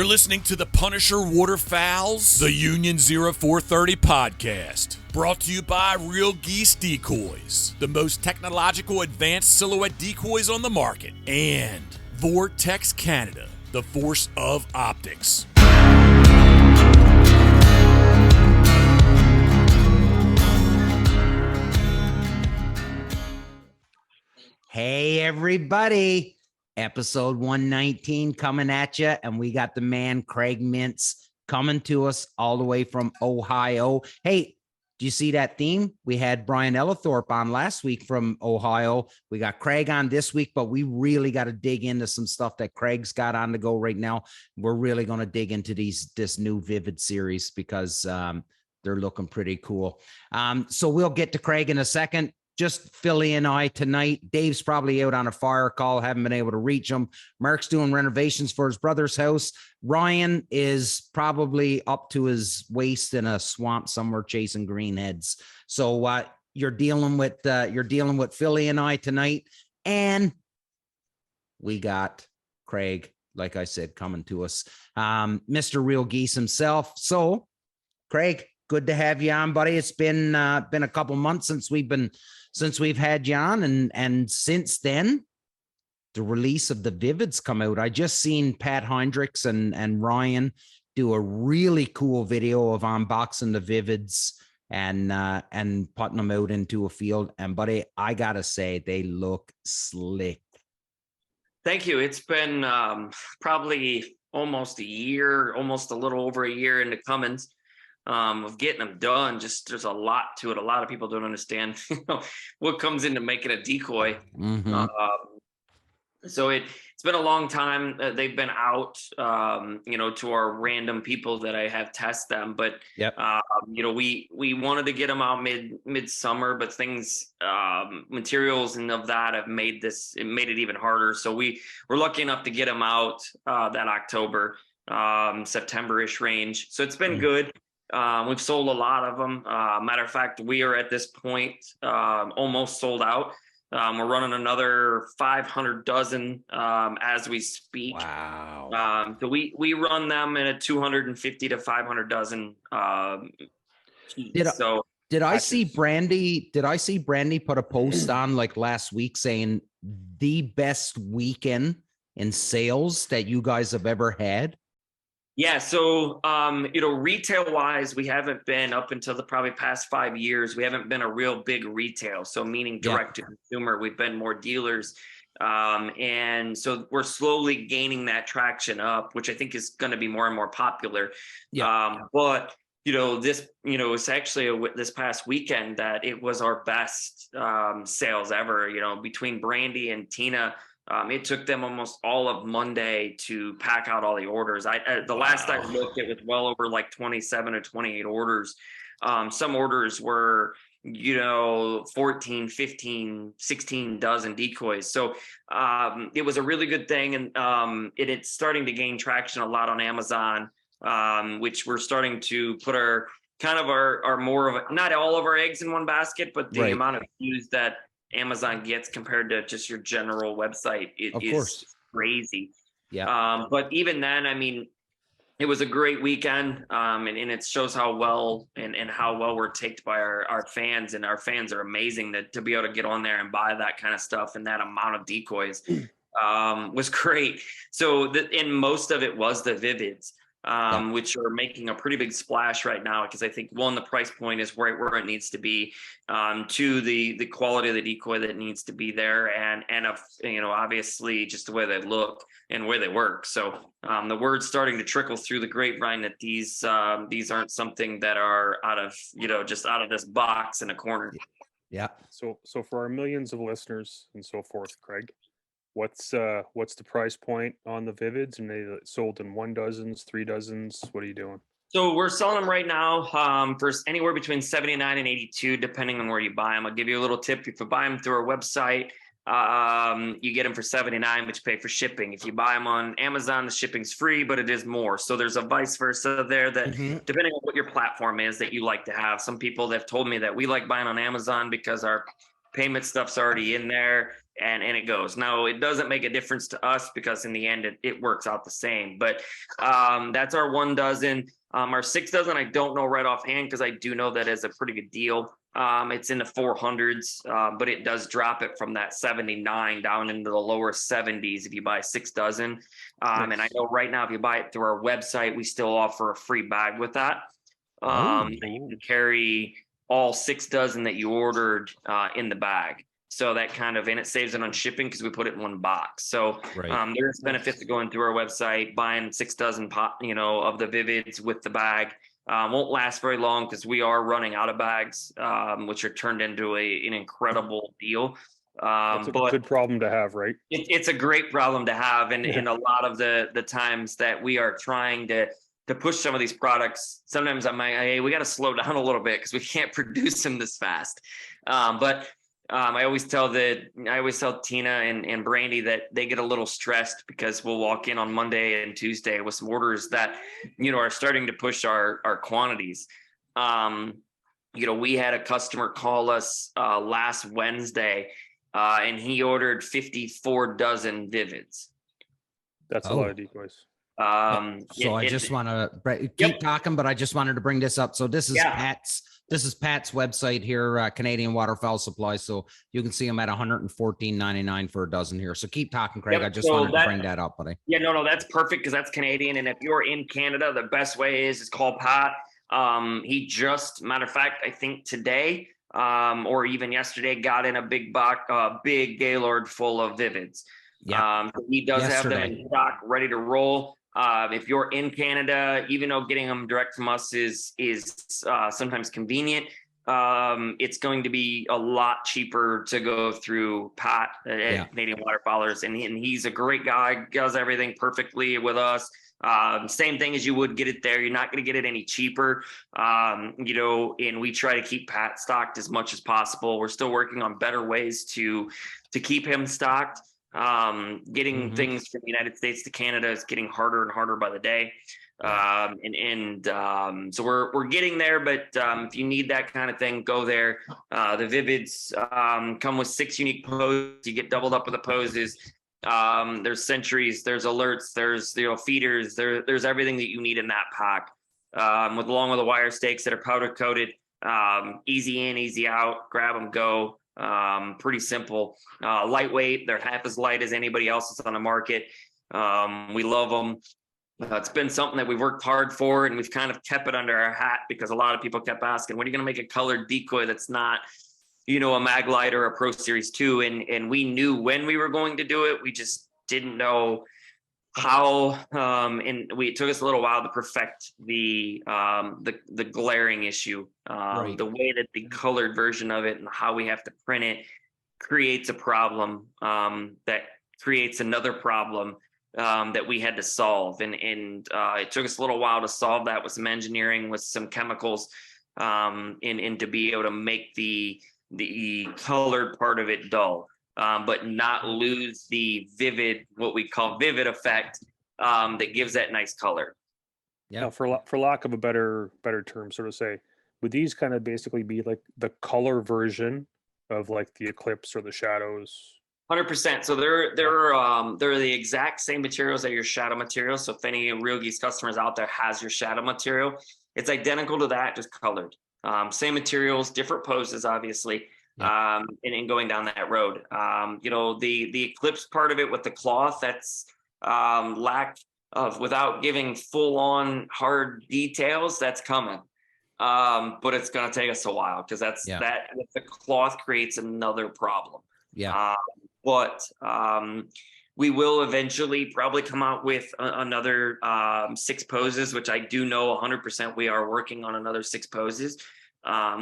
listening to the Punisher Waterfowls, the Union 0430 podcast. Brought to you by Real Geese Decoys, the most technological advanced silhouette decoys on the market. And Vortex Canada, the force of optics. Hey, everybody. Episode 119 coming at you, and we got the man Craig Mintz coming to us all the way from Ohio. Hey, do you see that theme? We had Brian Ellithorpe on last week from Ohio. We got Craig on this week, but we really got to dig into some stuff that Craig's got on the go right now. We're really going to dig into this new Vivid series because they're looking pretty cool. So we'll get to Craig in a second. Just Philly and I tonight. Dave's probably out on a fire call. Haven't been able to reach him. Mark's doing renovations for his brother's house. Ryan is probably up to his waist in a swamp somewhere chasing greenheads. So you're dealing with Philly and I tonight, and we got Craig, like I said, coming to us, Mr. Real Geese himself. So, Craig, good to have you on, buddy. It's been a couple months since we've had you on, and since then, the release of the Vivids come out. I just seen Pat Hendricks and Ryan do a really cool video of unboxing the Vivids and putting them out into a field. And buddy, I gotta say, they look slick. Thank you. It's been probably almost a year, almost a little over a year into Cummins. Of getting them done. Just there's a lot to it. A lot of people don't understand what comes into making a decoy. Mm-hmm. So it's been a long time. They've been out, to our random people that I have test them. But yep. We wanted to get them out midsummer, but things, materials and of that have made it even harder. So we were lucky enough to get them out that October, September-ish range. So it's been good. We've sold a lot of them. Matter of fact, we are at this point almost sold out. We're running another 500 dozen as we speak. Wow. So we run them in a 250 to 500 dozen. Did I see Brandy put a post on like last week saying the best weekend in sales that you guys have ever had? Yeah. So, retail wise, we haven't been up until the probably past 5 years. We haven't been a real big retail. So meaning direct to consumer, we've been more dealers. And so we're slowly gaining that traction up, which I think is going to be more and more popular. Yeah. But it's actually this past weekend that it was our best sales ever, between Brandy and Tina. It took them almost all of Monday to pack out all the orders. Last I looked, it was well over like 27 or 28 orders. Some orders were, 14, 15, 16 dozen decoys. So it was a really good thing. And it's starting to gain traction a lot on Amazon, which we're starting to put our more of not all of our eggs in one basket, but the amount of views that Amazon gets compared to just your general website is crazy. Yeah. But even then, I mean, it was a great weekend. And it shows how well and how well we're taken by our fans, and our fans are amazing to be able to get on there and buy that kind of stuff. And that amount of decoys was great. So and most of it was the Vivids. Which are making a pretty big splash right now, because I think one, the price point is right where it needs to be, two, the quality of the decoy that needs to be there, and obviously just the way they look and where they work. So the word's starting to trickle through the grapevine that these aren't something that are out of just out of this box in a corner. Yeah. So for our millions of listeners and so forth, Craig, what's the price point on the Vivids? And they sold in 1 dozens, 3 dozens. What are you doing? So we're selling them right now for anywhere between 79 and 82, depending on where you buy them. I'll give you a little tip. If you buy them through our website, you get them for 79, but you pay for shipping. If you buy them on Amazon, the shipping's free, but it is more. So there's a vice versa there that depending on what your platform is that you like to have. Some people have told me that we like buying on Amazon because our payment stuff's already in there. and it goes. Now, it doesn't make a difference to us because in the end it works out the same. But that's our 1 dozen. Our 6 dozen, I don't know right offhand because I do know that is a pretty good deal. It's in the 400s, but it does drop it from that 79 down into the lower 70s if you buy 6 dozen. And I know right now, if you buy it through our website, we still offer a free bag with that. That you can carry all 6 dozen that you ordered in the bag. So that kind of, and it saves it on shipping because we put it in 1 box. So there's benefits to going through our website, buying 6 dozen of the Vivids with the bag. Won't last very long because we are running out of bags, which are turned into an incredible deal. It's a good problem to have, right? It's a great problem to have. And in a lot of the times that we are trying to push some of these products, sometimes I'm like, hey, we got to slow down a little bit because we can't produce them this fast. But I always tell Tina and Brandy that they get a little stressed because we'll walk in on Monday and Tuesday with some orders that, are starting to push our quantities. We had a customer call us last Wednesday and he ordered 54 dozen Vivids. That's a lot of decoys. I just want to keep talking, but I just wanted to bring this up. So this is Pat's website here, Canadian Waterfowl Supply. So you can see them at $114.99 for a dozen here. So keep talking, Craig. I just wanted to bring that up, buddy. Yeah, no, that's perfect because that's Canadian. And if you're in Canada, the best way is call Pat. He just, matter of fact, I think today or even yesterday, got in a big Gaylord full of Vivids. So he does have them in stock, ready to roll. If you're in Canada, even though getting them direct from us is sometimes convenient, it's going to be a lot cheaper to go through Pat at Canadian Waterfowlers, and he's a great guy, does everything perfectly with us. Same thing as you would get it there. You're not going to get it any cheaper. And we try to keep Pat stocked as much as possible. We're still working on better ways to keep him stocked. Getting things from the United States to Canada is getting harder and harder by the day. So we're getting there, but if you need that kind of thing, go there. The Vivids come with 6 unique poses. You get doubled up with the poses. There's sentries, there's alerts, there's feeders, there's everything that you need in that pack. Along with the wire stakes that are powder coated. Easy in, easy out, grab them, go. Pretty simple, lightweight. They're half as light as anybody else that's on the market. We love them. It's been something that we've worked hard for, and we've kind of kept it under our hat because a lot of people kept asking, when are you going to make a colored decoy that's not, a Maglite or a Pro Series 2? And we knew when we were going to do it. We just didn't know how, it took us a little while to perfect the glaring issue. The way that the colored version of it and how we have to print it creates a problem that creates another problem that we had to solve. And it took us a little while to solve that with some engineering, with some chemicals, and to be able to make the colored part of it dull. But not lose the vivid, what we call vivid effect, that gives that nice color. Yeah. Now, for lack of a better term, sort of say, would these kind of basically be like the color version of like the Eclipse or the Shadows? 100%. So they're the exact same materials that your Shadow material. So if any Real Geese customers out there has your Shadow material, it's identical to that, just colored. Same materials, different poses, obviously. And going down that road, the Eclipse part of it with the cloth, that's lack of, without giving full on hard details, that's coming. But it's going to take us a while because that with the cloth creates another problem. But we will eventually probably come out with another 6 poses, which I do know 100% we are working on another 6 poses.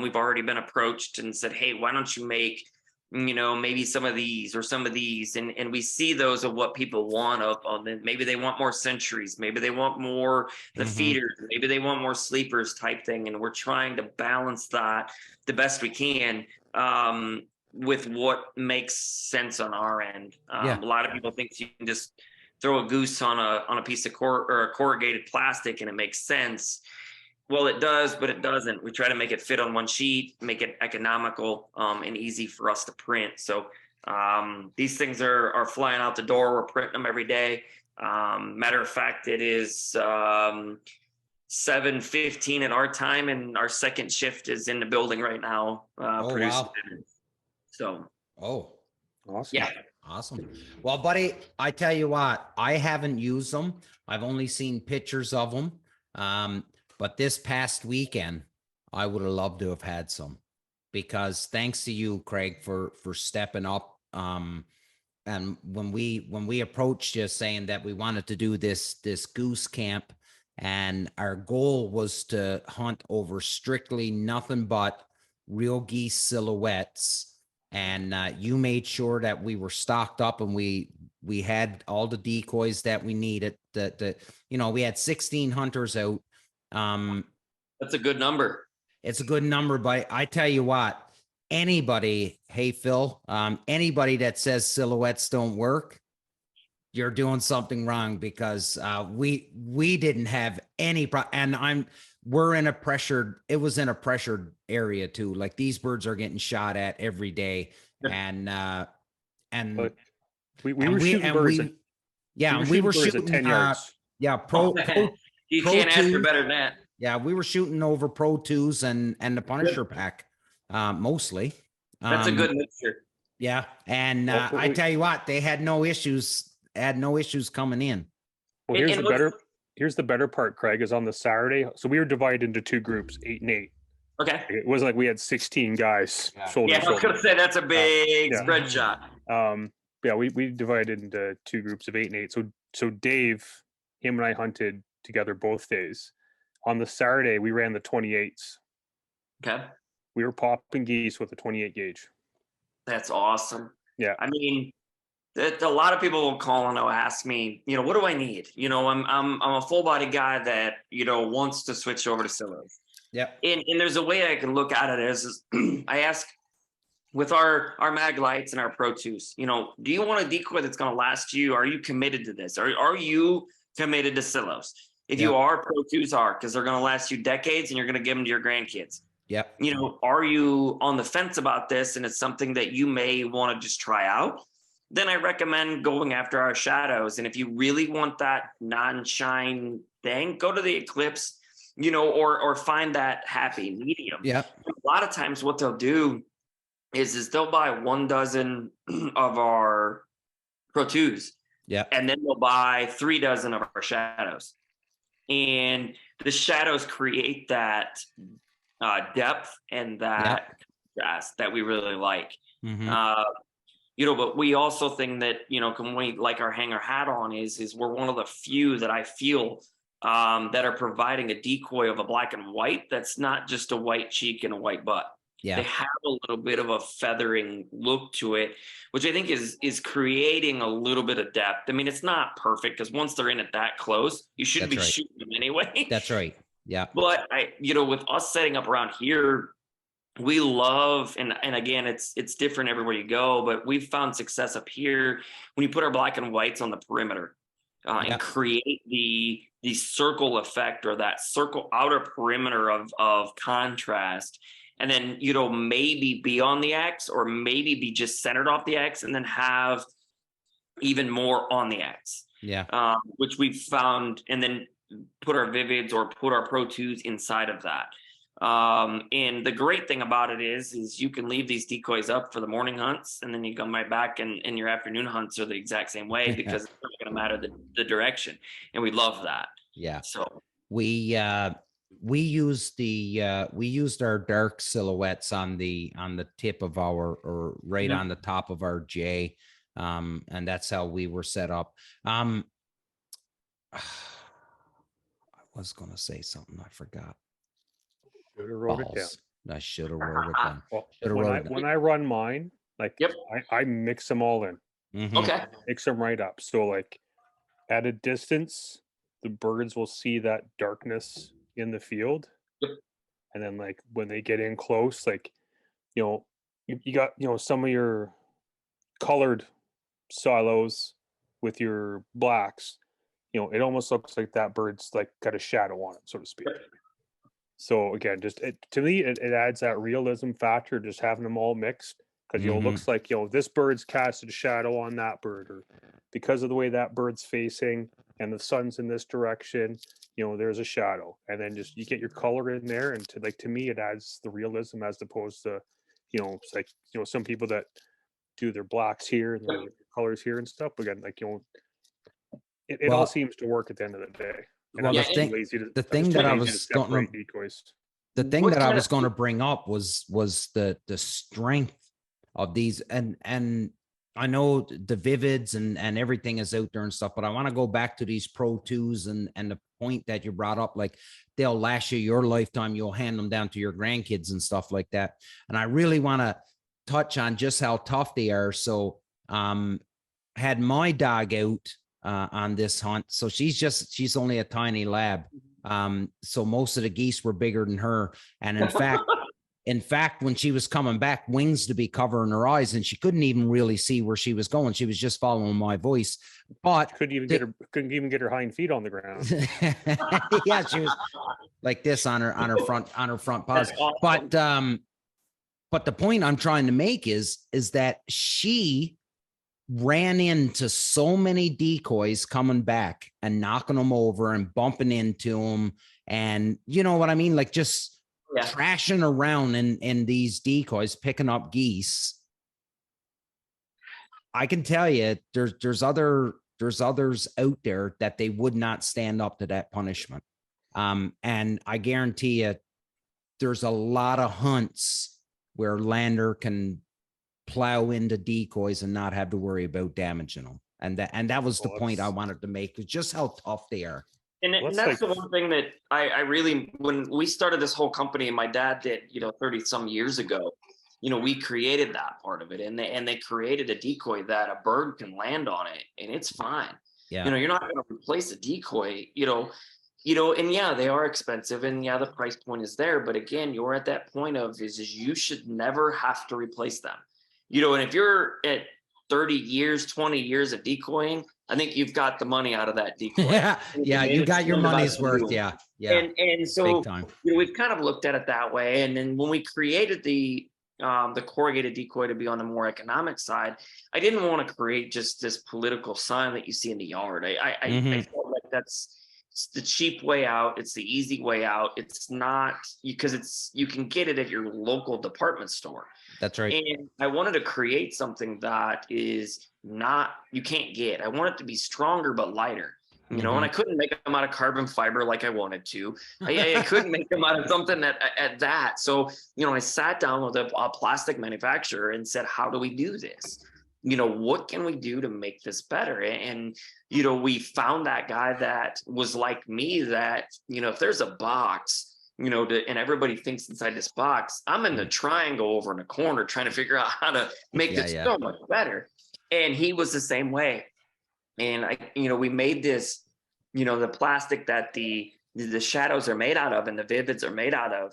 We've already been approached and said, hey, why don't you make, maybe some of these or some of these. And we see those of what people want of them. Maybe they want more centuries. Maybe they want more the feeders. Maybe they want more sleepers type thing. And we're trying to balance that the best we can with what makes sense on our end. A lot of people think you can just throw a goose on a piece of corrugated plastic and it makes sense. Well, it does, but it doesn't. We try to make it fit on one sheet, make it economical and easy for us to print. So These things are flying out the door. We're printing them every day. Matter of fact, it is 7:15 at our time, and our second shift is in the building right now. Producing. Wow. So. Oh, Awesome. Yeah. awesome. Well, buddy, I tell you what, I haven't used them. I've only seen pictures of them. But this past weekend, I would have loved to have had some, because thanks to you, Craig, for stepping up. And when we approached you saying that we wanted to do this goose camp, and our goal was to hunt over strictly nothing but real geese silhouettes, and you made sure that we were stocked up, and we had all the decoys that we needed. We had 16 hunters out. That's a good number. It's a good number, but I tell you what, anybody, hey Phil, anybody that says silhouettes don't work, you're doing something wrong, because we didn't have any and we're in a pressured, it was in a pressured area too. Like, these birds are getting shot at every day. And But we were shooting birds we were shooting at 10 yards. You can't ask for better than that. Yeah, we were shooting over Pro 2s and the Punisher pack, mostly. That's a good mixture. Yeah, and I tell you what, they had no issues. Coming in. Well, here's the better part, Craig, is on the Saturday. So we were divided into two groups, 8 and 8. Okay. It wasn't like we had 16 guys. Shoulder to I was gonna say that's a big spread shot. We divided into two groups of 8 and 8. So Dave, him and I hunted together both days. On the Saturday, we ran the 28s. Okay. We were popping geese with a 28 gauge. That's awesome. Yeah. I mean, a lot of people will call and they'll ask me, what do I need? I'm a full body guy that, wants to switch over to silos. Yeah. And there's a way I can look at it as I ask, with our mag lights and our Pro 2s, do you want a decoy that's going to last you? Are you committed to this? Are you committed to silos? If you are, Pro 2s are, because they're going to last you decades and you're going to give them to your grandkids. Yep. Are you on the fence about this and it's something that you may want to just try out? Then I recommend going after our shadows. And if you really want that non-shine thing, go to the Eclipse, or find that happy medium. Yeah. A lot of times what they'll do is they'll buy 1 dozen of our Pro 2s. Yeah. And then they'll buy 3 dozen of our shadows. And the shadows create that depth and that contrast that we really like. Mm-hmm. But we also think that, can we like our hanger hat on is we're one of the few that I feel that are providing a decoy of a black and white that's not just a white cheek and a white butt. Yeah. They have a little bit of a feathering look to it, which I think is creating a little bit of depth. I mean, it's not perfect, because once they're in it that close, you shouldn't be shooting them anyway. That's right. Yeah. But with us setting up around here, we love, and again, it's different everywhere you go, but we've found success up here when you put our black and whites on the perimeter and create the circle effect, or that circle outer perimeter of contrast. And then, maybe be on the X, or maybe be just centered off the X, and then have even more on the X. Yeah. Which we've found, and then put our Vivids or put our Pro 2s inside of that. And the great thing about it is you can leave these decoys up for the morning hunts, and then you come right back and your afternoon hunts are the exact same way, because it's not going to matter the direction. And we love that. Yeah. So we used our dark silhouettes on the tip of our, or right on the top of our J. And that's how we were set up. I was going to say something. I forgot. Should have wrote it down. I should have wrote it down. Well, when I run mine, I mix them all in. Mm-hmm. Okay. Mix them right up. So like at a distance, the birds will see that darkness in the field. Yep. And then like when they get in close, like, you got, some of your colored silos with your blacks, it almost looks like that bird's like got a shadow on it, so to speak. So again, to me, it adds that realism factor, just having them all mixed. because it looks like this bird's casted shadow on that bird, or because of the way that bird's facing and the sun's in this direction, there's a shadow, and then just you get your color in there, and to me it adds the realism as opposed to it's like some people that do their blacks here and their colors here and stuff. Again, it all seems to work at the end of the day. And well, the thing that I was going to bring up was the strength of these, and I know the vivids and everything is out there and stuff, but I want to go back to these Pro 2s and the point that you brought up, like they'll last you your lifetime, you'll hand them down to your grandkids and stuff like that. And I really want to touch on just how tough they are. So had my dog out on this hunt. So she's only a tiny lab. So most of the geese were bigger than her. And in fact, when she was coming back, wings to be covering her eyes, and she couldn't even really see where she was going. She was just following my voice. But couldn't even get her hind feet on the ground. Yeah, she was like this on her front paws. Awesome. But the point I'm trying to make is that she ran into so many decoys coming back and knocking them over and bumping into them, and you know what I mean, like just trashing around in these decoys, picking up geese. I can tell you, there's others out there that they would not stand up to that punishment. And I guarantee you, there's a lot of hunts where Lander can plow into decoys and not have to worry about damaging them. And that was the point I wanted to make, is just how tough they are. And that's the one thing that I really, when we started this whole company and my dad did, 30 some years ago, we created that part of it, and they created a decoy that a bird can land on it and it's fine. Yeah. You're not going to replace a decoy, and yeah, they are expensive, and yeah, the price point is there. But again, you're at that point of is you should never have to replace them. And if you're at 30 years, 20 years of decoying, I think you've got the money out of that decoy. Yeah, you got your money's worth. Yeah. And so we've kind of looked at it that way. And then when we created the corrugated decoy to be on the more economic side, I didn't want to create just this political sign that you see in the yard. I felt like it's the cheap way out. It's the easy way out. It's not, because you can get it at your local department store. That's right. And I wanted to create something that is not, you can't get. I want it to be stronger but lighter. And I couldn't make them out of carbon fiber like I wanted to. I couldn't make them out of something at that. So, I sat down with a plastic manufacturer and said, how do we do this? What can we do to make this better? And, we found that guy that was like me, that, if there's a box, and everybody thinks inside this box, I'm in the triangle over in the corner trying to figure out how to make this so much better. And he was the same way. And we made this, the plastic that the shadows are made out of and the vivids are made out of.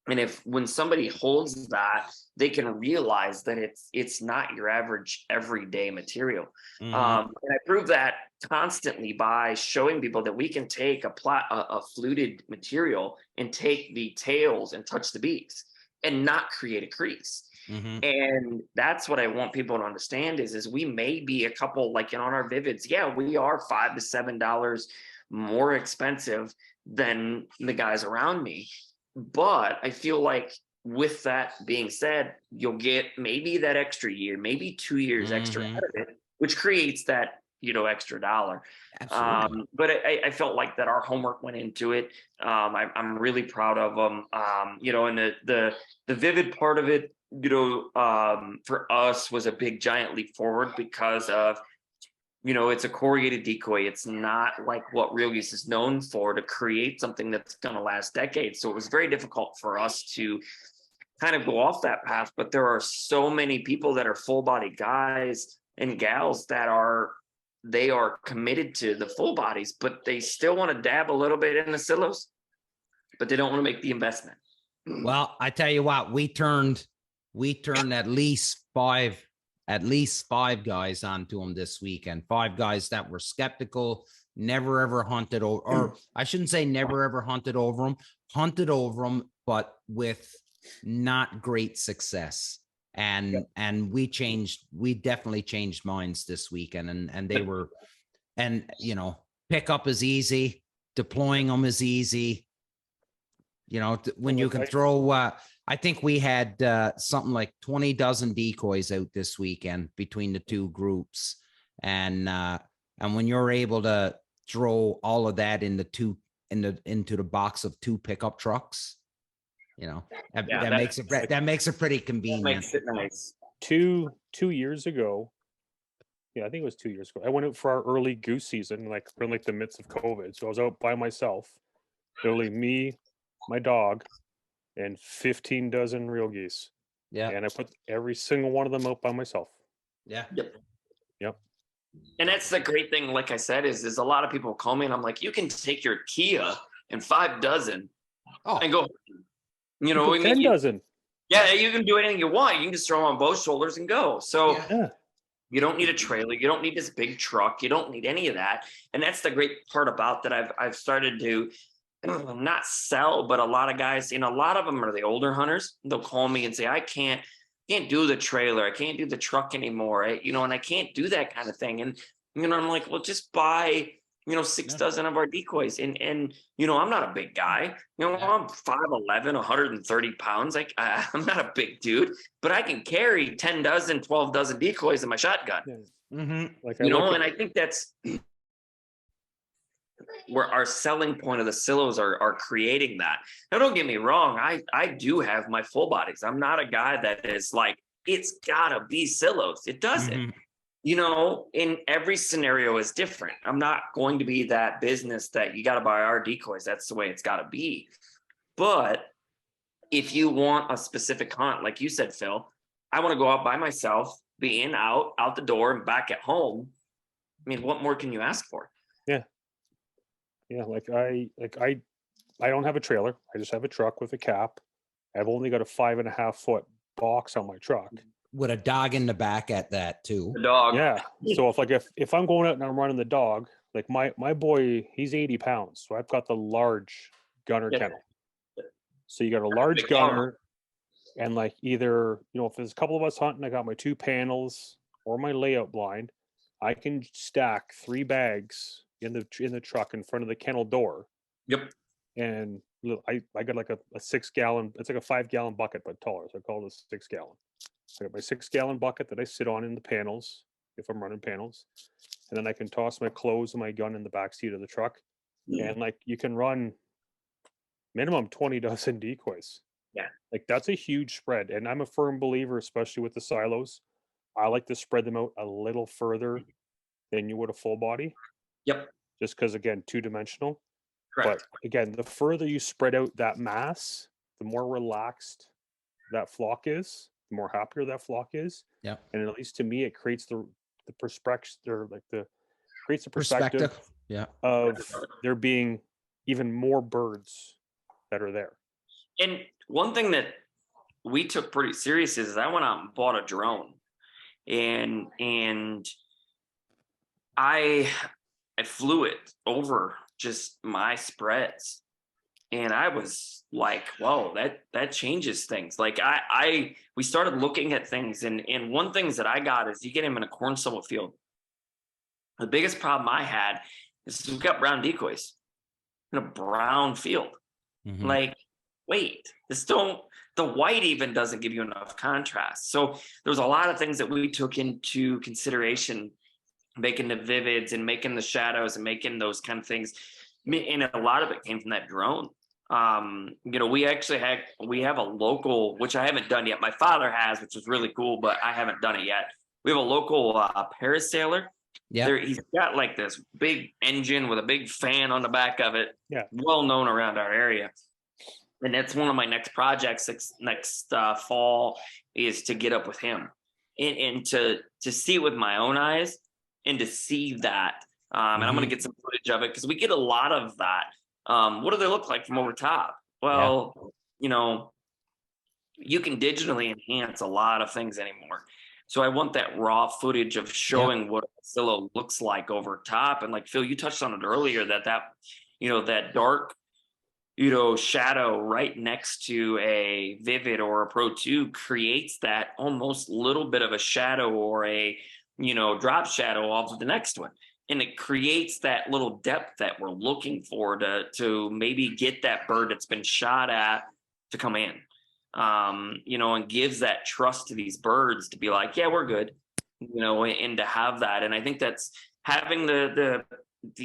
And when somebody holds that, they can realize that it's not your average everyday material. And I prove that constantly by showing people that we can take a fluted material and take the tails and touch the beaks and not create a crease. And that's what I want people to understand is we may be a couple, like on our vivids, we are $5 to $7 more expensive than the guys around me. But I feel like with that being said, you'll get maybe that extra year, maybe 2 years extra out of it, which creates that, extra dollar. But I felt like that our homework went into it. I'm really proud of them. And the vivid part of it, for us was a big giant leap forward because of, it's a corrugated decoy. It's not like what Real Geese is known for, to create something that's going to last decades. So it was very difficult for us to kind of go off that path. But there are so many people that are full body guys and gals that are committed to the full bodies, but they still want to dab a little bit in the silos, but they don't want to make the investment. Well, I tell you what, we turned at least five guys onto them this weekend. 5 guys that were skeptical, never ever hunted or I shouldn't say never ever hunted over them, but with not great success. and we definitely changed minds this weekend, and they were, and pickup is easy, deploying them is easy. When you can throw, I think we had something like 20 dozen decoys out this weekend between the two groups. And when you're able to throw all of that into the box of 2 pickup trucks, that makes it pretty convenient. That makes it nice. 2 years ago, I think it was 2 years ago, I went out for our early goose season, like in the midst of COVID. So I was out by myself, literally me, my dog, and 15 dozen real geese. Yeah. And I put every single one of them out by myself. Yeah. Yep. And that's the great thing, like I said, is a lot of people call me and I'm like, you can take your Kia and 5 dozen and go, 10 dozen. Yeah, you can do anything you want. You can just throw them on both shoulders and go. So yeah. You don't need a trailer. You don't need this big truck. You don't need any of that. And that's the great part about that I've started to not sell, but a lot of guys, a lot of them are the older hunters. They'll call me and say, I can't do the trailer. I can't do the truck anymore. And I can't do that kind of thing. And, I'm like, well, just buy, 6 dozen of our decoys. And I'm not a big guy. I'm 5'11", 130 pounds. I'm not a big dude, but I can carry 10 dozen, 12 dozen decoys in my shotgun. Yeah. Mm-hmm. And I think that's where our selling point of the silos are creating that. Now, don't get me wrong. I do have my full bodies. I'm not a guy that is like, it's gotta be silos. It doesn't. Mm-hmm. In every scenario is different. I'm not going to be that business that you got to buy our decoys. That's the way it's got to be. But if you want a specific hunt, like you said, Phil, I want to go out by myself, be in, out the door and back at home. I mean, what more can you ask for? Yeah. I don't have a trailer. I just have a truck with a cap. I've only got a 5.5 foot box on my truck. With a dog in the back at that too. The dog. Yeah. So if I'm going out and I'm running the dog, like my boy, he's 80 pounds. So I've got the large gunner kennel. So you got a large gunner, and either, if there's a couple of us hunting, I got my 2 panels or my layout blind. I can stack 3 bags in the truck in front of the kennel door. Yep. And I got a 6 gallon, it's like a 5 gallon bucket, but taller. So I call it a 6 gallon. I got my 6 gallon bucket that I sit on in the panels if I'm running panels. And then I can toss my clothes and my gun in the back seat of the truck. And you can run minimum 20 dozen decoys. Yeah. That's a huge spread. And I'm a firm believer, especially with the silos, I like to spread them out a little further than you would a full body. Yep. Just because, again, 2-dimensional. Correct. But again, the further you spread out that mass, the more relaxed that flock is, the more happier that flock is. Yeah. And at least to me, it creates the perspective, creates the perspective of there being even more birds that are there. And one thing that we took pretty serious is I went out and bought a drone, and I flew it over just my spreads, and I was like, whoa, that changes things. We started looking at things, and one things that I got is you get him in a corn stubble field. The biggest problem I had is we've got brown decoys in a brown field. Mm-hmm. Wait, the white even doesn't give you enough contrast. So there was a lot of things that we took into consideration, making the vivids and making the shadows and making those kind of things. And a lot of it came from that drone. We have a local, which I haven't done yet. My father has, which is really cool, but I haven't done it yet. We have a local parasailer. Yeah, he's got this big engine with a big fan on the back of it. Yeah, well known around our area. And that's one of my next projects next fall is to get up with him and to see it with my own eyes and to see that. And I'm going to get some footage of it because we get a lot of that. What do they look like from over top? Well, you can digitally enhance a lot of things anymore. So I want that raw footage of showing what a silo looks like over top. And Phil, you touched on it earlier that dark, shadow right next to a Vivid or a Pro 2 creates that almost little bit of a shadow or a, drop shadow off of the next one. And it creates that little depth that we're looking for to maybe get that bird that's been shot at to come in, and gives that trust to these birds to be like, yeah, we're good, and to have that. And I think that's having the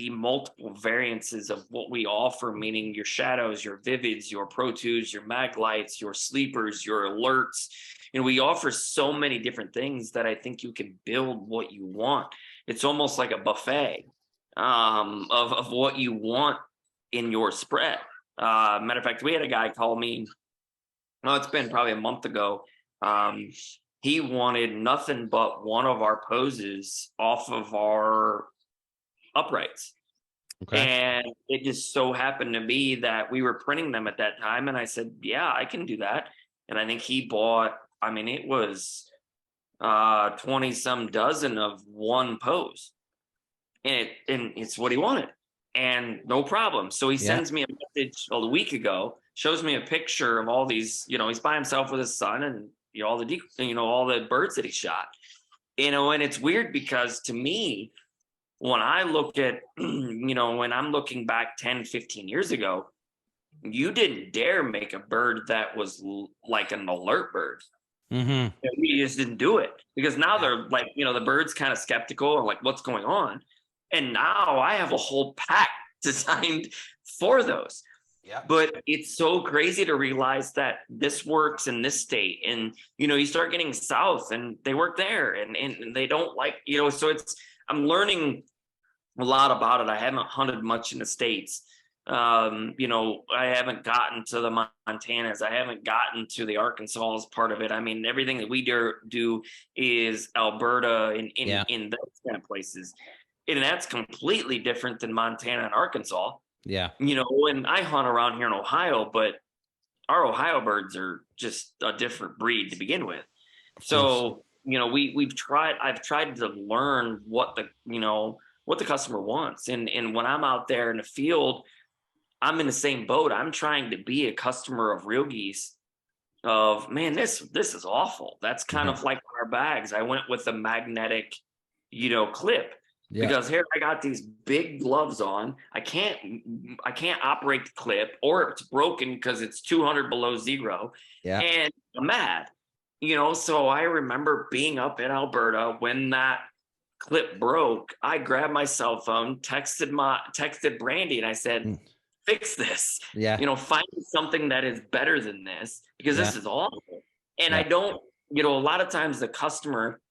multiple variances of what we offer, meaning your shadows, your Vivids, your Pro 2s, your mag lights, your sleepers, your alerts. We offer so many different things that I think you can build what you want. It's almost like a buffet of what you want in your spread. Matter of fact, we had a guy call me, it's been probably a month ago. He wanted nothing but one of our poses off of our uprights. Okay. And it just so happened to be that we were printing them at that time. And I said, yeah, I can do that. And I think he bought, it was 20 some dozen of one pose, and it's what he wanted, and no problem. So he sends me a message a week ago, shows me a picture of all these, he's by himself with his son and all the birds that he shot, and it's weird because to me, when I look at, when I'm looking back 10, 15 years ago, you didn't dare make a bird that was like an alert bird. Mm-hmm. We just didn't do it because now they're like, the bird's kind of skeptical and like, what's going on? And now I have a whole pack designed for those. Yeah. But it's so crazy to realize that this works in this state. And, you start getting south and they work there and they don't like, so I'm learning a lot about it. I haven't hunted much in the States. I haven't gotten to the Montanas. I haven't gotten to the Arkansas as part of it. Everything that we do is Alberta in those kind of places. And that's completely different than Montana and Arkansas. Yeah. And I hunt around here in Ohio, but our Ohio birds are just a different breed to begin with. So, I've tried to learn what the customer wants. And when I'm out there in the field, I'm in the same boat. I'm trying to be a customer of Real Geese of, man, this is awful. That's kind of like our bags. I went with a magnetic, clip because here I got these big gloves on. I can't operate the clip, or it's broken because it's 200 below zero. Yeah. And I'm mad, so I remember being up in Alberta when that clip broke. I grabbed my cell phone, texted Brandy, and I said, fix this. Yeah. Find something that is better than this because this is awful. And I don't, a lot of times the customer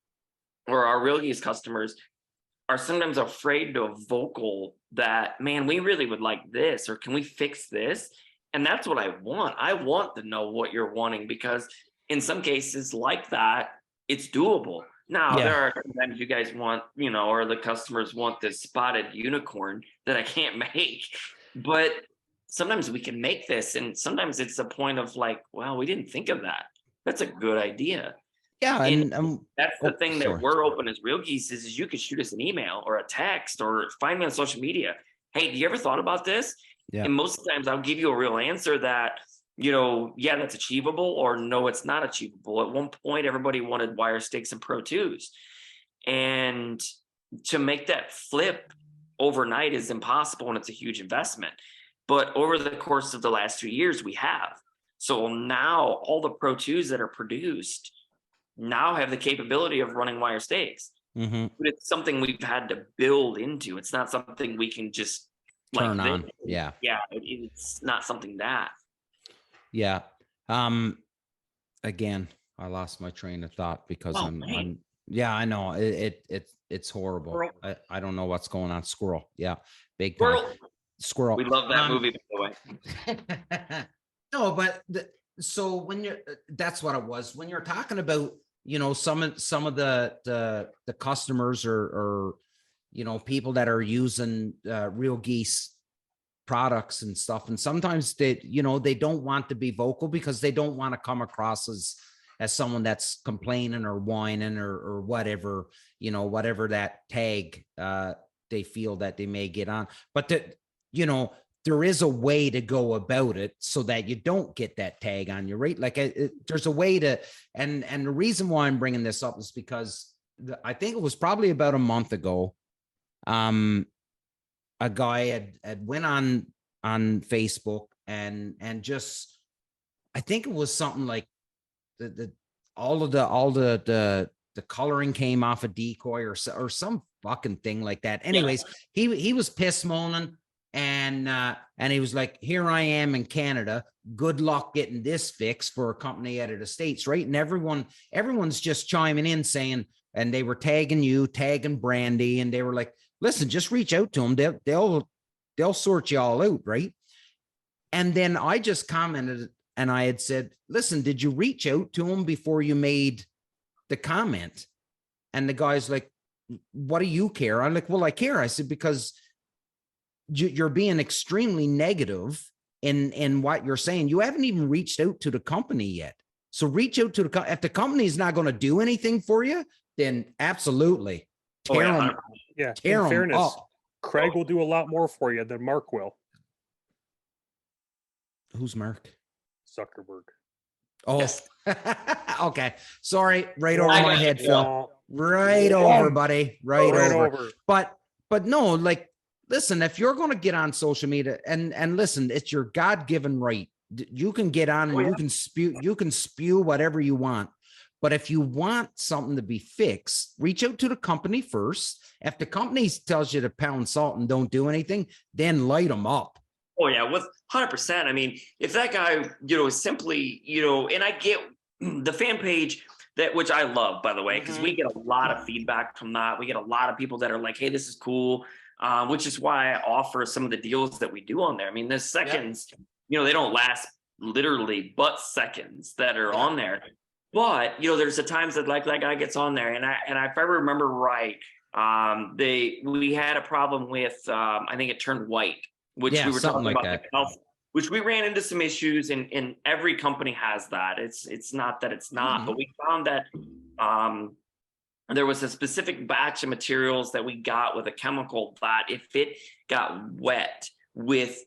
or our Real Geese customers are sometimes afraid to vocal that, man, we really would like this, or can we fix this? And that's what I want. I want to know what you're wanting because in some cases like that, it's doable. Now, there are times you guys want, or the customers want this spotted unicorn that I can't make. But sometimes we can make this. And sometimes it's a point of like, wow, we didn't think of that. That's a good idea. Yeah. And that's the thing that we're open as Real Geese is you can shoot us an email or a text or find me on social media. Hey, do you ever thought about this? Yeah. And most of the times I'll give you a real answer that, that's achievable, or no, it's not achievable. At one point, everybody wanted wire stakes and Pro 2s. And to make that flip overnight is impossible, and it's a huge investment. But over the course of the last 2 years, we have. So now all the Pro 2s that are produced now have the capability of running wire stakes. Mm-hmm. But it's something we've had to build into. It's not something we can just turn on. Yeah. Yeah. It's not something that. Yeah. Again, I lost my train of thought because I know it's horrible. I don't know what's going on. Squirrel. Yeah. Big time. Squirrel. We love that movie, by the way. No, but so when that's what it was. When you're talking about, some of the customers or people that are using Real Geese products and stuff, and sometimes they don't want to be vocal because they don't want to come across as someone that's complaining or whining or whatever, whatever that tag they feel that they may get on. But there is a way to go about it so that you don't get that tag on you, right? Like there's a way to, and the reason why I'm bringing this up is because I think it was probably about a month ago. A guy had went on Facebook and just, I think it was something like all the coloring came off a decoy or some fucking thing like that. Anyways, he was piss moaning. And he was like, here I am in Canada. Good luck getting this fixed for a company out of the States, right? And everyone's just chiming in saying, and they were tagging Brandy, and they were like, listen, just reach out to them. They'll sort you all out, right? And then I just commented and I had said, listen, did you reach out to him before you made the comment? And the guy's like, what do you care? I'm like, well, I care. I said, because you're being extremely negative in what you're saying. You haven't even reached out to the company yet. So reach out to if the company is not going to do anything for you, then absolutely tear them. Yeah. Tear in fairness, up. Craig will do a lot more for you than Mark will. Who's Mark? Zuckerberg. Oh, Yes. Okay. Sorry. Right over my head, Phil. Right Yeah. over, buddy. Right over. over. But no, like, listen, if you're going to get on social media and listen, it's your God-given right. You can get on and you can spew whatever you want. But if you want something to be fixed, reach out to the company first. If the company tells you to pound salt and don't do anything, then light them up. Oh yeah, with 100%. I mean, if that guy, is simply, and I get the fan page which I love, by the way, because we get a lot of feedback from that. We get a lot of people that are like, hey, this is cool. Which is why I offer some of the deals that we do on there. I mean, the seconds, they don't last literally but seconds that are on there. But, there's the times that like that guy gets on there. And if I remember right, we had a problem with, I think it turned white, which we were talking like about, which we ran into some issues, and every company has that. It's not that it's not, but we found that there was a specific batch of materials that we got with a chemical that if it got wet with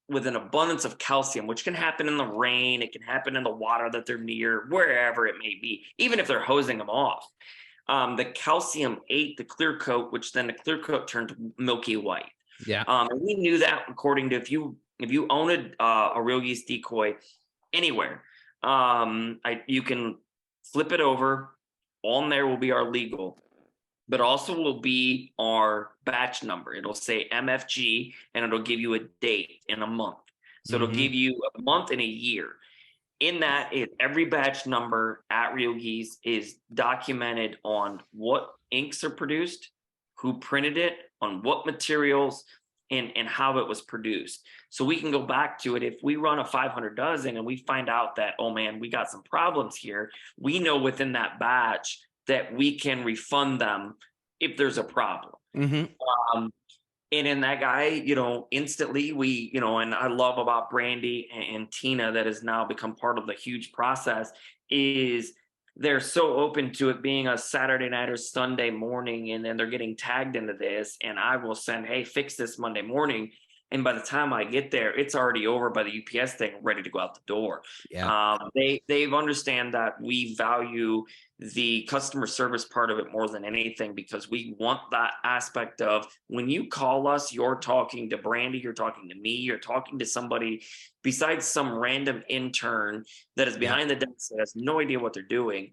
with an abundance of calcium, which can happen in the rain, it can happen in the water that they're near, wherever it may be, even if they're hosing them off. The calcium ate the clear coat, which then the clear coat turned milky white. Yeah. And we knew that according to if you own a real geese decoy anywhere, you can flip it over. On there will be our legal, but also will be our batch number. It'll say MFG, and it'll give you a date in a month. So it'll give you a month and a year. In that, every batch number at Real Geese is documented on what inks are produced, who printed it, on what materials, and how it was produced. So we can go back to it. If we run a 500 dozen and we find out that, oh man, we got some problems here, we know within that batch that we can refund them if there's a problem. And in that guy, instantly and I love about Brandy and Tina that has now become part of the huge process is they're so open to it being a Saturday night or Sunday morning, and then they're getting tagged into this, and I will send, hey, fix this Monday morning. And by the time I get there, it's already over by the UPS thing, ready to go out the door. Yeah. They've understand that we value the customer service part of it more than anything, because we want that aspect of when you call us, you're talking to Brandy, you're talking to me, you're talking to somebody besides some random intern that is behind the desk that has no idea what they're doing.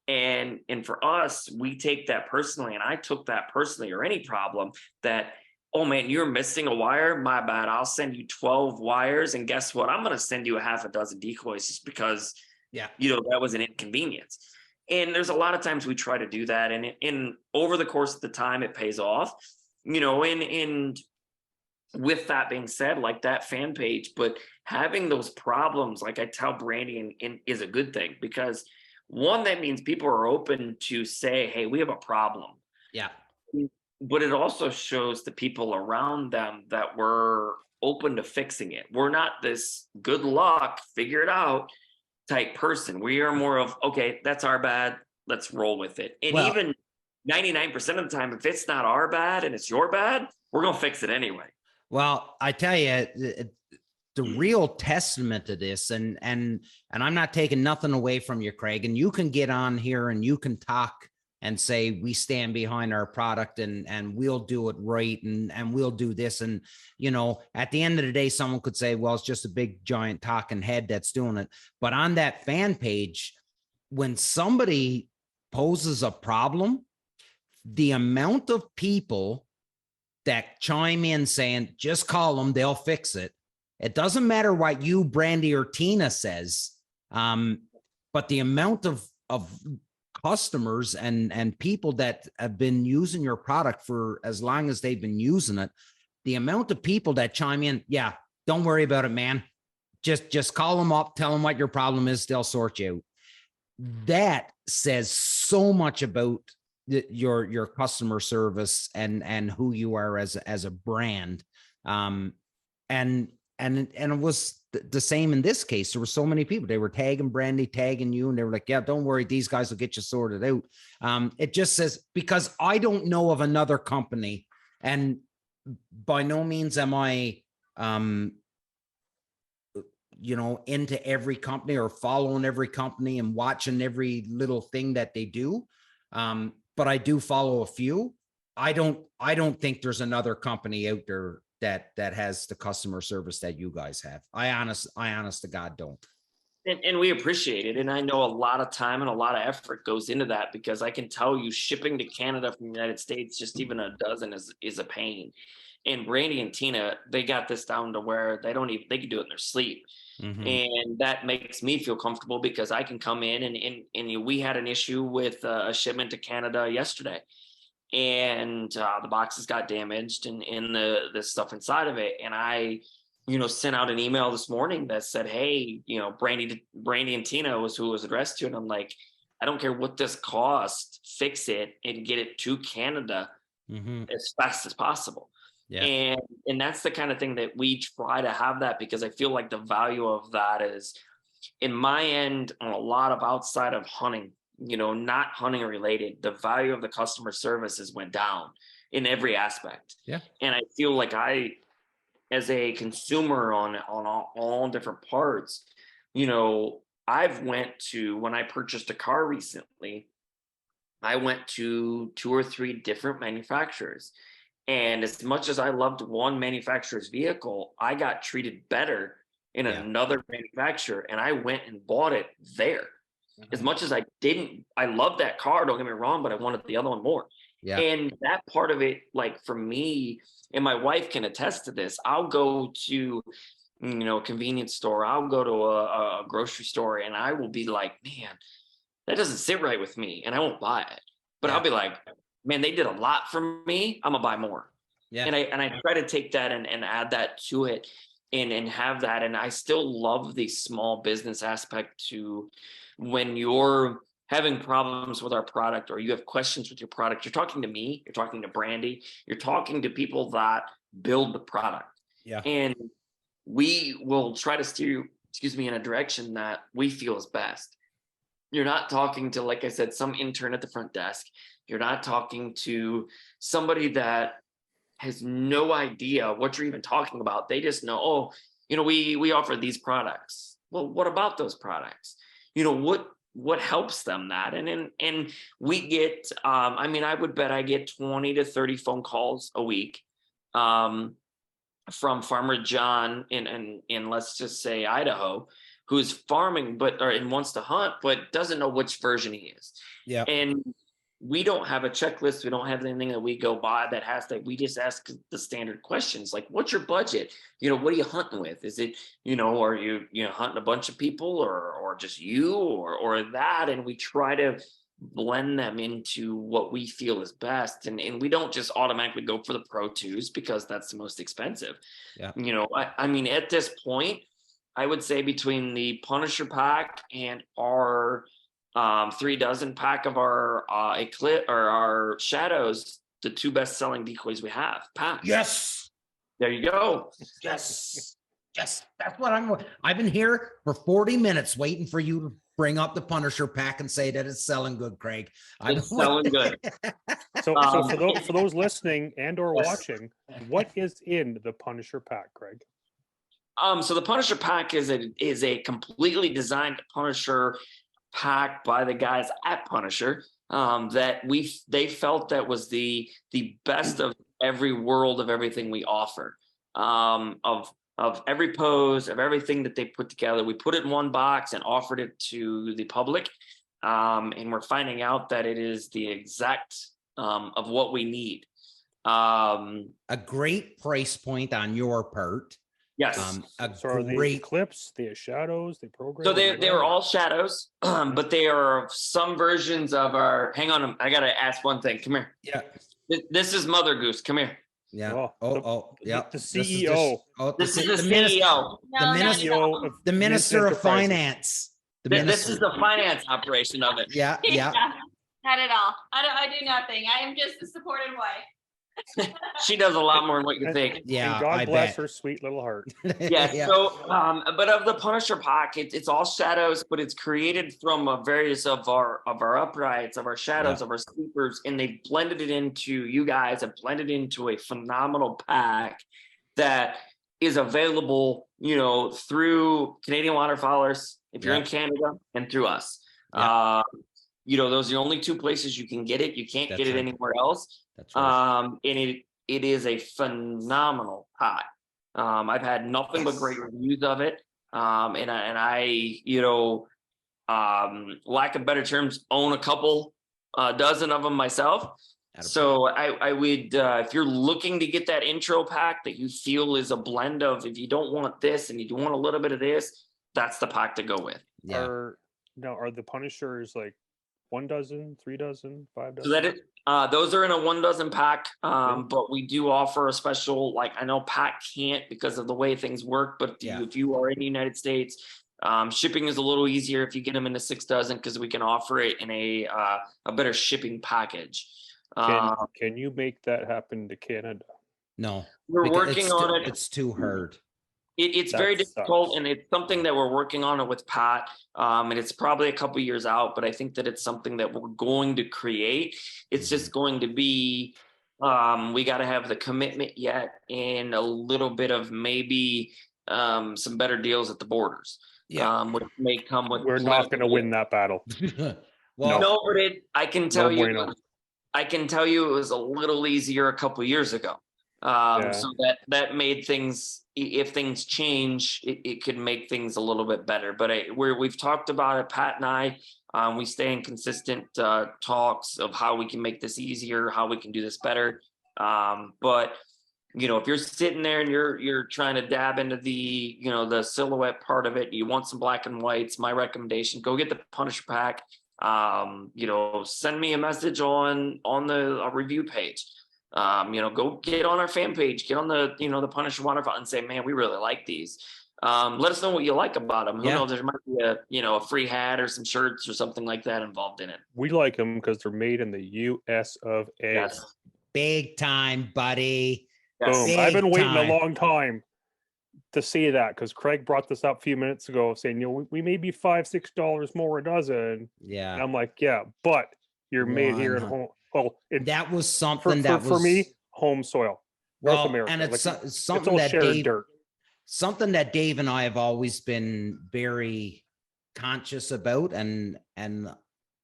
And for us, we take that personally, and I took that personally, or any problem that, oh man, you're missing a wire, my bad, I'll send you 12 wires, and guess what, I'm going to send you a half a dozen decoys just because that was an inconvenience. And there's a lot of times we try to do that, and in over the course of the time it pays off, and with that being said, like that fan page, but having those problems, like I tell Brandy, and is a good thing, because one, that means people are open to say, hey, we have a problem. Yeah. But it also shows the people around them that we're open to fixing it. We're not this good luck, figure it out type person. We are more of, okay, that's our bad, let's roll with it. And even 99% of the time, if it's not our bad and it's your bad, we're going to fix it anyway. Well, I tell you, the real testament to this, and I'm not taking nothing away from you, Craig, and you can get on here and you can talk and say we stand behind our product and we'll do it right and we'll do this. And, you know, at the end of the day, someone could say, well, it's just a big giant talking head that's doing it. But on that fan page, when somebody poses a problem, the amount of people that chime in saying, just call them, they'll fix it. It doesn't matter what you, Brandy, or Tina says, but the amount of customers and people that have been using your product for as long as they've been using it, the amount of people that chime in, yeah, don't worry about it, man. Just call them up, tell them what your problem is, they'll sort you out. That says so much about your customer service and who you are as a brand. And it was the same in this case. There were so many people. They were tagging Brandy, tagging you, and they were like, yeah, don't worry, these guys will get you sorted out. It just says, because I don't know of another company, and by no means am I into every company or following every company and watching every little thing that they do. But I do follow a few. I don't think there's another company out there that has the customer service that you guys have. I honest to God don't. And we appreciate it. And I know a lot of time and a lot of effort goes into that, because I can tell you shipping to Canada from the United States, just even a dozen is a pain. And Brandy and Tina, they got this down to where they can do it in their sleep. Mm-hmm. And that makes me feel comfortable, because I can come in and we had an issue with a shipment to Canada yesterday, and the boxes got damaged and the stuff inside of it. And I, sent out an email this morning that said, hey, Brandy and Tina was who it was addressed to. And I'm like, I don't care what this costs, fix it and get it to Canada as fast as possible. Yeah. And that's the kind of thing that we try to have that, because I feel like the value of that is, in my end, on a lot of outside of hunting, not hunting related, the value of the customer services went down in every aspect. Yeah. And I feel like I, as a consumer on all different parts, I've went to, when I purchased a car recently, I went to 2 or 3 different manufacturers. And as much as I loved one manufacturer's vehicle, I got treated better in another manufacturer, and I went and bought it there. Mm-hmm. As much as I loved that car, don't get me wrong, but I wanted the other one more. Yeah. And that part of it, like for me, and my wife can attest to this, I'll go to, a convenience store, I'll go to a grocery store, and I will be like, man, that doesn't sit right with me, and I won't buy it. But I'll be like, man, they did a lot for me, I'm gonna buy more. Yeah. And I try to take that and add that to it and have that. And I still love the small business aspect to when you're having problems with our product or you have questions with your product, you're talking to me, you're talking to Brandy, you're talking to people that build the product. Yeah. And we will try to steer you, in a direction that we feel is best. You're not talking to, like I said, some intern at the front desk. You're not talking to somebody that has no idea what you're even talking about. They just know, we offer these products. Well, what about those products? What helps them that? And we get, I would bet I get 20 to 30 phone calls a week from Farmer John in let's just say Idaho, who's farming and wants to hunt, but doesn't know which version he is. Yeah. And we don't have a checklist. We don't have anything that we go by that has that. We just ask the standard questions like, what's your budget? What are you hunting with? Is it, are you, hunting a bunch of people or just you or that? And we try to blend them into what we feel is best. And we don't just automatically go for the Pro 2s because that's the most expensive. Yeah. At this point, I would say between the Punisher pack and our 3 dozen pack of our Eclipse or our Shadows, the 2 best-selling decoys we have. Pack. Yes. There you go. Yes. Yes. That's what I've been here for 40 minutes waiting for you bring up the Punisher pack and say that it's selling good, Craig. It's selling good. So for those listening and or watching, what is in the Punisher pack, Craig? So the Punisher pack is a completely designed Punisher pack by the guys at Punisher that they felt that was the best of every world of everything we offer, of every pose, of everything that they put together. We put it in one box and offered it to the public, and we're finding out that it is the exact of what we need. A great price point on your part. Yes. So are they clips, they are shadows, they program? So they were all shadows, but they are some versions of our. Hang on, I gotta ask one thing. Come here. Yeah. This is Mother Goose. Come here. Yeah. Yeah. The CEO. This is the CEO. The Minister of Finance. This is the finance operation of it. Yeah. Not at all. I do nothing. I am just a supportive wife. She does a lot more than what you think. Yeah. And God bless her sweet little heart. Yeah. So, but of the Punisher pack, it's all shadows, but it's created from various of our uprights, of our shadows, of our sleepers, and they blended it into you guys have blended into a phenomenal pack that is available, through Canadian Waterfowlers if you're in Canada, and through us. Yeah. Those are the only two places you can get it. You can't get it anywhere else. That's right. And it is a phenomenal pie. I've had nothing but great reviews of it. And I lack of better terms, own a couple dozen of them myself. So I would, if you're looking to get that intro pack that you feel is a blend of, if you don't want this and you want a little bit of this, that's the pack to go with. Yeah. Are the Punishers like 1 dozen, 3 dozen, 5 dozen? So that those are in a 1 dozen pack, but we do offer a special. Like I know Pat can't because of the way things work, but if you are in the United States, shipping is a little easier if you get them in a 6 dozen because we can offer it in a better shipping package. Can you make that happen to Canada? No, we're working on it. It's too hard. It's very difficult, and it's something that we're working on it with Pat. And it's probably a couple years out, but I think that it's something that we're going to create. It's just going to be, we got to have the commitment yet and a little bit of maybe some better deals at the borders. Yeah, which may come with. We're not going to win that battle. No, but I can tell you, it was a little easier a couple years ago. So that made things, if things change, it could make things a little bit better. But we've talked about it, Pat and I, we stay in consistent talks of how we can make this easier, how we can do this better. But if you're sitting there and you're trying to dab into the, the silhouette part of it, you want some black and whites, my recommendation, go get the Punisher pack. Send me a message on the review page. Go get on our fan page, get on the, the Punisher Waterfowl and say, man, we really like these. Let us know what you like about them. Who knows, there might be a free hat or some shirts or something like that involved in it. We like them because they're made in the US of A. Yes. Big time, buddy. Yes. Boom. I've been waiting a long time to see that because Craig brought this up a few minutes ago saying, we may be $5-6 more a dozen. Yeah. And I'm like, yeah, but you're made here at home. Well, that was something for me, home soil, North America, and it's something it's that something that Dave and I have always been very conscious about, and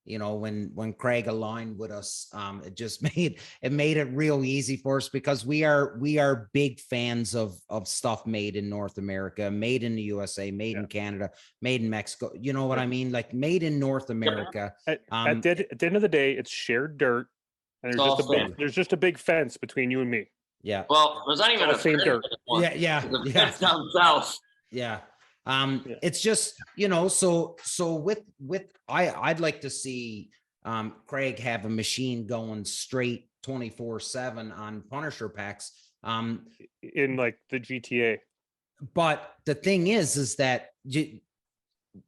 when Craig aligned with us, it just made it real easy for us because we are big fans of stuff made in North America, made in the USA, made in Canada, made in Mexico. You know what I mean? Like made in North America. At the end of the day, it's shared dirt. And there's just a big fence between you and me. Yeah. Well, there's not even a same dirt. Yeah. Fence down south. Yeah. It's just, so with I'd like to see Craig have a machine going straight 24/7 on Punisher packs. In like the GTA. But the thing is that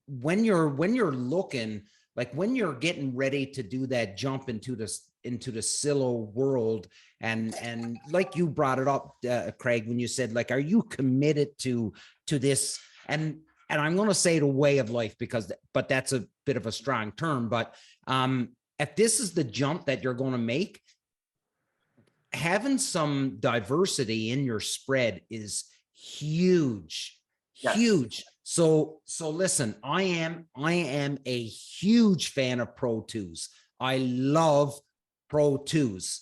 when you're looking, like when you're getting ready to do that jump into the silo world, and like you brought it up, Craig, when you said, like, are you committed to this? And and I'm going to say it a way of life but that's a bit of a strong term. But if this is the jump that you're going to make, having some diversity in your spread is huge, huge. So listen, I am a huge fan of Pro 2s. I love Pro 2s,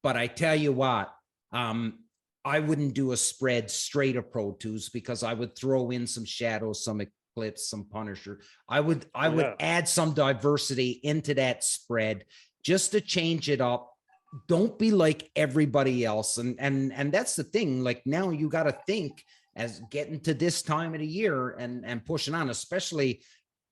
but I tell you what, I wouldn't do a spread straight of Pro 2s because I would throw in some shadows, some eclipse, some punisher. I would add some diversity into that spread just to change it up. Don't be like everybody else. And that's the thing. Like now you got to think as getting to this time of the year and pushing on, especially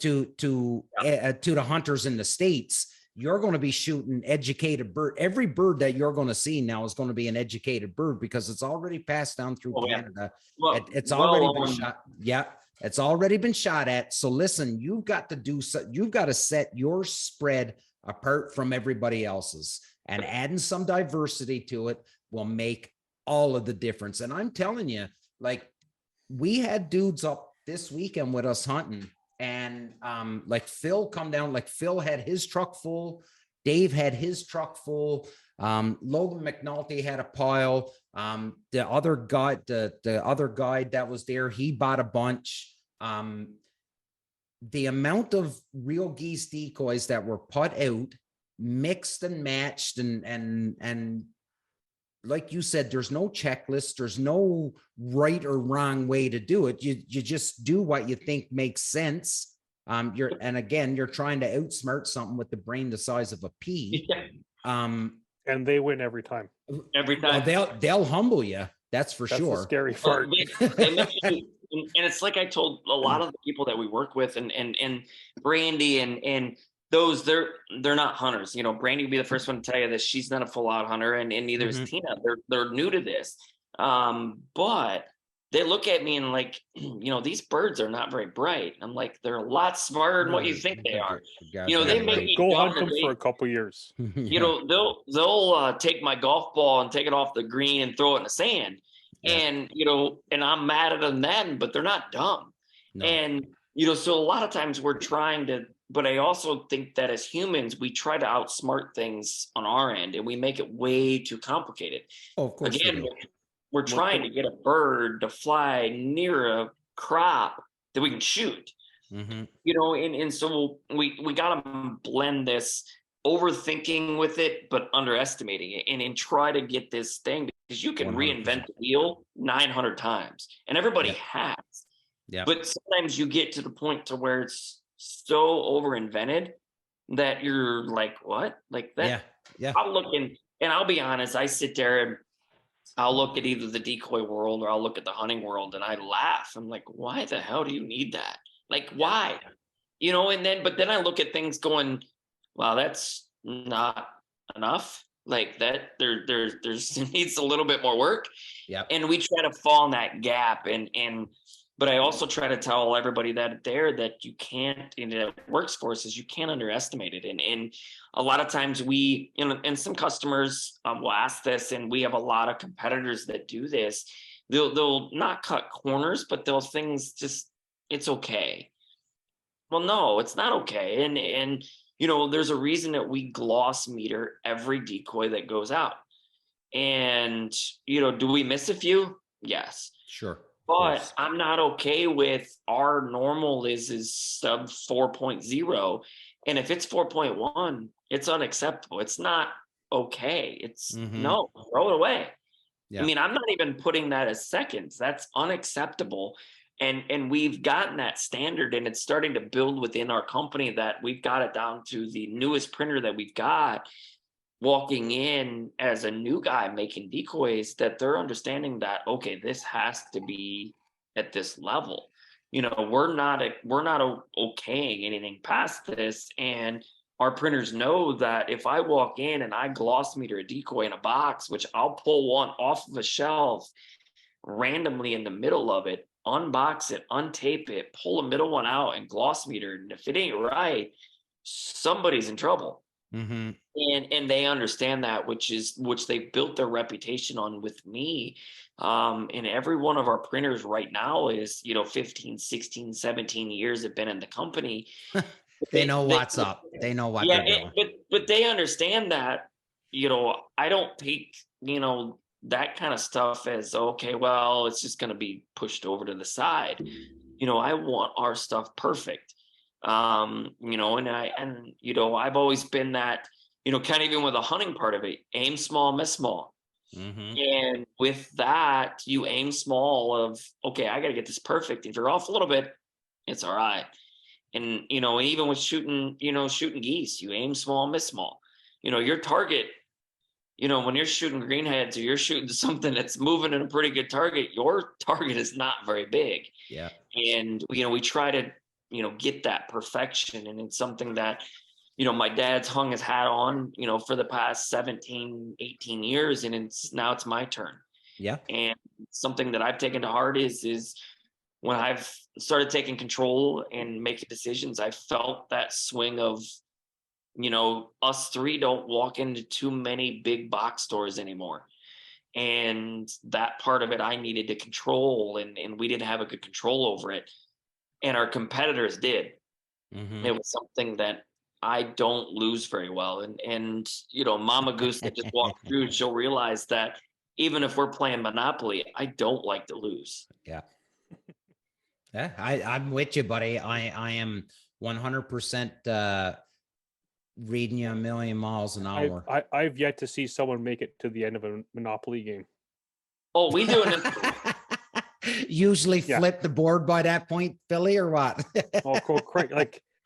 to the hunters in the States. You're going to be shooting educated bird. Every bird that you're going to see now is going to be an educated bird because it's already passed down through Canada. Well, it's already been shot. Yeah, it's already been shot at. So listen, you've got to set your spread apart from everybody else's, and adding some diversity to it will make all of the difference. And I'm telling you, like we had dudes up this weekend with us hunting. And like Phil come down, like Phil had his truck full. Dave had his truck full. Logan McNulty had a pile. The other guy, the other guy that was there, he bought a bunch. The amount of real geese decoys that were put out, mixed and matched, and like you said, there's no checklist. There's no right or wrong way to do it. You just do what you think makes sense. And again, you're trying to outsmart something with the brain the size of a pea. And they win every time. Every time. Well, they'll humble you. That's for sure. The scary part. They mentioned, and it's like I told a lot of the people that we work with, and Brandy and those, they're not hunters. You know, Brandy would be the first one to tell you that she's not a full out hunter, and neither is Tina. They're new to this. But they look at me and like, you know, these birds are not very bright. I'm like, they're a lot smarter than what you think they are. You know, they make me go hunt them for a couple years. You know, they'll take my golf ball and take it off the green and throw it in the sand. Yeah. And, you know, and I'm mad at them then, but they're not dumb. No. And, you know, so a lot of times we're trying to, but I also think that as humans, we try to outsmart things on our end and we make it way too complicated. Oh, of course. Again, we're trying to get a bird to fly near a crop that we can shoot. You know, and so we got to blend this overthinking with it, but underestimating it and try to get this thing, because you can 100%. Reinvent the wheel 900 times and everybody has. Yeah. But sometimes you get to the point to where it's so over invented that you're like, what? Like that? Yeah. I'll look and I'll be honest, I sit there and I'll look at either the decoy world or I'll look at the hunting world and I laugh. I'm like, why the hell do you need that? Like, why? You know, but then I look at things going, wow, that's not enough. Like that, there's needs a little bit more work. Yeah. And we try to fall in that gap. But I also try to tell everybody that you can't, it works for us, is you can't underestimate it. And a lot of times we, you know, and some customers will ask this, and we have a lot of competitors that do this. They'll not cut corners, but they'll things just, it's okay. Well, no, it's not okay. And you know, there's a reason that we gloss meter every decoy that goes out. And, you know, do we miss a few? Yes. Sure. But I'm not okay with our normal is sub 4.0. And if it's 4.1, it's unacceptable. It's not okay. It's no, throw it away. Yeah. I mean, I'm not even putting that as seconds. That's unacceptable. And we've gotten that standard, and it's starting to build within our company that we've got it down to the newest printer that we've got. Walking in as a new guy making decoys, that they're understanding that, okay, this has to be at this level. You know, we're not okaying anything past this. And our printers know that if I walk in and I gloss meter a decoy in a box, which I'll pull one off of a shelf randomly in the middle of it, unbox it, untape it, pull a middle one out and gloss meter. And if it ain't right, somebody's in trouble. Mm-hmm. And they understand that, which they built their reputation on with me. And every one of our printers right now is, 15, 16, 17 years have been in the company. They know what's up. They know what they're doing. But they understand that, I don't take, that kind of stuff as, okay, well, it's just going to be pushed over to the side. I want our stuff perfect. I've always been that, kind of even with the hunting part of it, aim small, miss small. Mm-hmm. And with that, you aim small of, okay, I got to get this perfect. If you're off a little bit, it's all right. And, even with shooting geese, you aim small, miss small. Your target, when you're shooting greenheads or you're shooting something that's moving in a pretty good target, your target is not very big. Yeah. And, we try to, get that perfection. And it's something that, my dad's hung his hat on, for the past 17, 18 years. And now it's my turn. Yeah. And something that I've taken to heart is when I've started taking control and making decisions, I felt that swing of, us three don't walk into too many big box stores anymore. And that part of it, I needed to control, and we didn't have a good control over it. And our competitors did. Mm-hmm. It was something that I don't lose very well. And Mama Goose that just walked through, she'll realize that even if we're playing Monopoly, I don't like to lose. Yeah. Yeah, I'm with you, buddy. I am 100% reading you a million miles an hour. I've yet to see someone make it to the end of a Monopoly game. Oh, we do it. Usually flip the board by that point, Philly, or what? Oh, cool.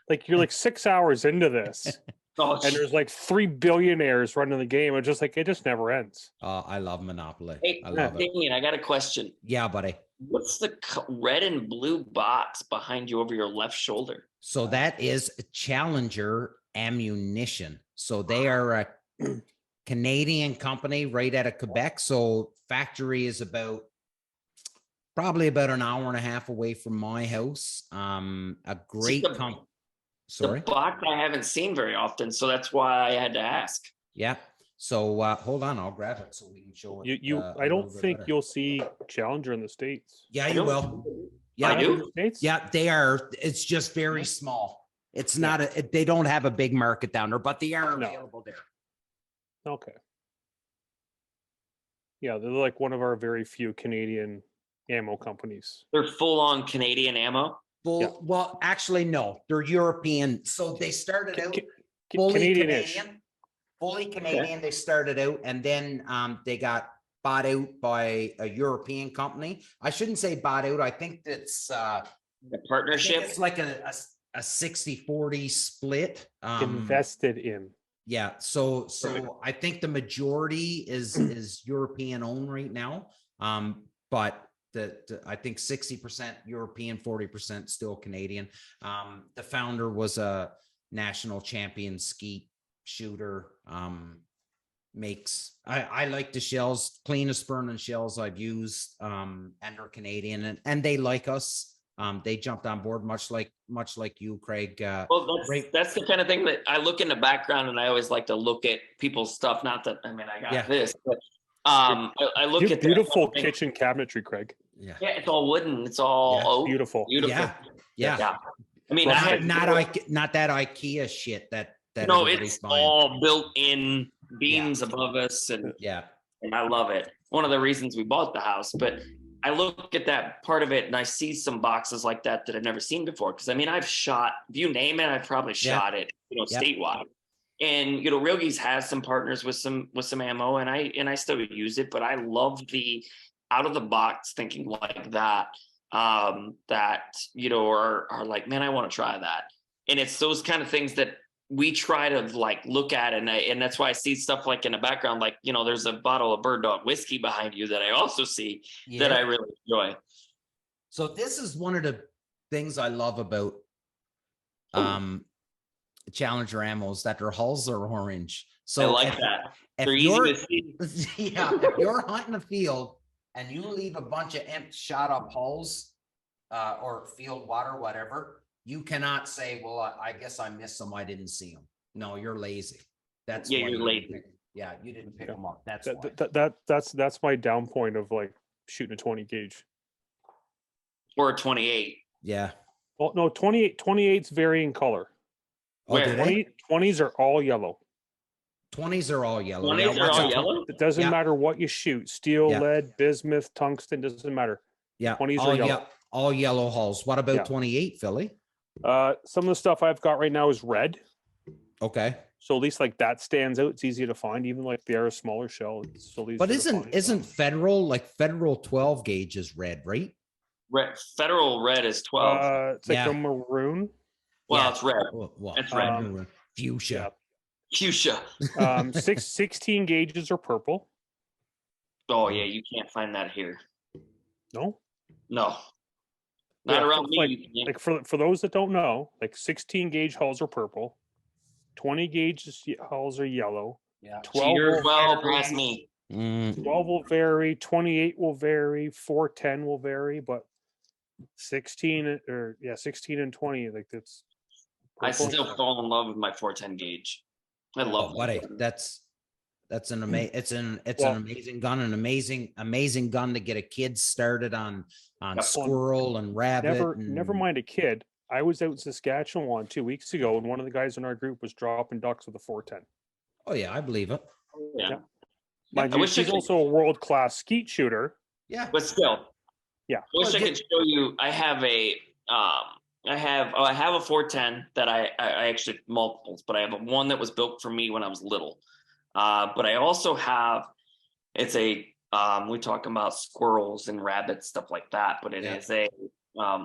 Like you're like 6 hours into this, and there's like 3 billionaires running the game. It's just like, it just never ends. Oh, I love Monopoly. Hey, I love it. Damien, I got a question. Yeah, buddy. What's the red and blue box behind you over your left shoulder? So that is Challenger Ammunition. So they are a Canadian company right out of Quebec. So factory is probably about an hour and a half away from my house. A great company. Sorry. The box I haven't seen very often, so that's why I had to ask. Yeah. So hold on, I'll grab it so we can show it. I don't think you'll see Challenger in the States. Yeah, you will. Yeah, I do. Yeah, they are. It's just very small. It's not they don't have a big market down there, but they are available there. Okay. Yeah, they're like one of our very few Canadian ammo companies. They're full on Canadian ammo. Well, actually, no, they're European. So they started out fully Canadian. Fully Canadian. Okay. They started out, and then they got bought out by a European company. I shouldn't say bought out. I think that's the partnership. It's like a 60-40 split. Invested in. Yeah. So I think the majority is European owned right now. But I think 60% European, 40% still Canadian. The founder was a national champion skeet shooter. I like the shells, cleanest burning shells I've used, and they're Canadian, and they like us. They jumped on board much like you, Craig. Well, that's the kind of thing that I look in the background, and I always like to look at people's stuff. Not that I got this, but I look at beautiful kitchen cabinetry, Craig. Yeah, it's all wooden. It's all oak. Beautiful. Yeah. I mean, not that IKEA shit that no, it's all built in beams above us, and I love it. One of the reasons we bought the house, but I look at that part of it and I see some boxes like that I've never seen before. Because I mean, I've shot, if you name it, I've probably shot it, statewide. And Real Geese has some partners with some ammo, and I still use it, but I love the out of the box thinking like that. That are like, man, I want to try that. And it's those kind of things that we try to like look at, and that's why I see stuff like in the background, like there's a bottle of Bird Dog whiskey behind you that I also see that I really enjoy. So this is one of the things I love about Challenger ammos, that their hulls are orange. So I like that. They're easy to see. If you're hunting a field and you leave a bunch of empty shot up hulls or field water, whatever, you cannot say, well, I guess I missed them. I didn't see them. No, you're lazy. That's Yeah, why you're you late. didn't pick- Yeah, you didn't pick Yeah. them up. That's why. That's my down point of like shooting a 20 gauge. Or a 28. Yeah. Well, no, 28's vary in color. Oh, Where? do they? 20s are all yellow. 20s are all yellow. 20s Yeah, are what's all a yellow? It doesn't Yeah. matter what you shoot. Steel, Yeah. lead, bismuth, tungsten, doesn't matter. Yeah, 20s all are yellow. all yellow hulls. What about Yeah. 28, Philly? Some of the stuff I've got right now is red. Okay. So at least like that stands out. It's easy to find, even like they are a smaller shell. It's still easy But to isn't find. isn't federal 12 gauge is red, right? Red, federal red is 12. It's like Yeah. a maroon. Well, Yeah. it's red. Well, It's red. Fuchsia. Fuchsia. 16 gauges are purple. Oh yeah, you can't find that here. No, No. Not Yeah, around me. like- you can't. like for those that don't know, like 16 gauge hulls are purple, 20 gauge hulls are yellow, Yeah. 12 You're will well vary, past me. 12 will vary, 28 will vary, 410 will vary, but 16 and 20, like that's I purple. still fall in love with my 410 gauge. I love Oh, buddy, it. that's an amazing it's Well- an amazing gun, an amazing gun to get a kid started on Yep. squirrel and rabbit. Never and- mind a kid. I was out in Saskatchewan 2 weeks ago, and one of the guys in our group was dropping ducks with a 410. Oh yeah, I believe it. Yeah. Yeah. Mind I you, wish I he's could- also a world-class skeet shooter. Yeah. But still, Yeah. I wish Well, I could show you. I have a I have a 410 that I actually multiples, but I have one that was built for me when I was little. But I also have it's a we talk about squirrels and rabbits, stuff like that, but it is a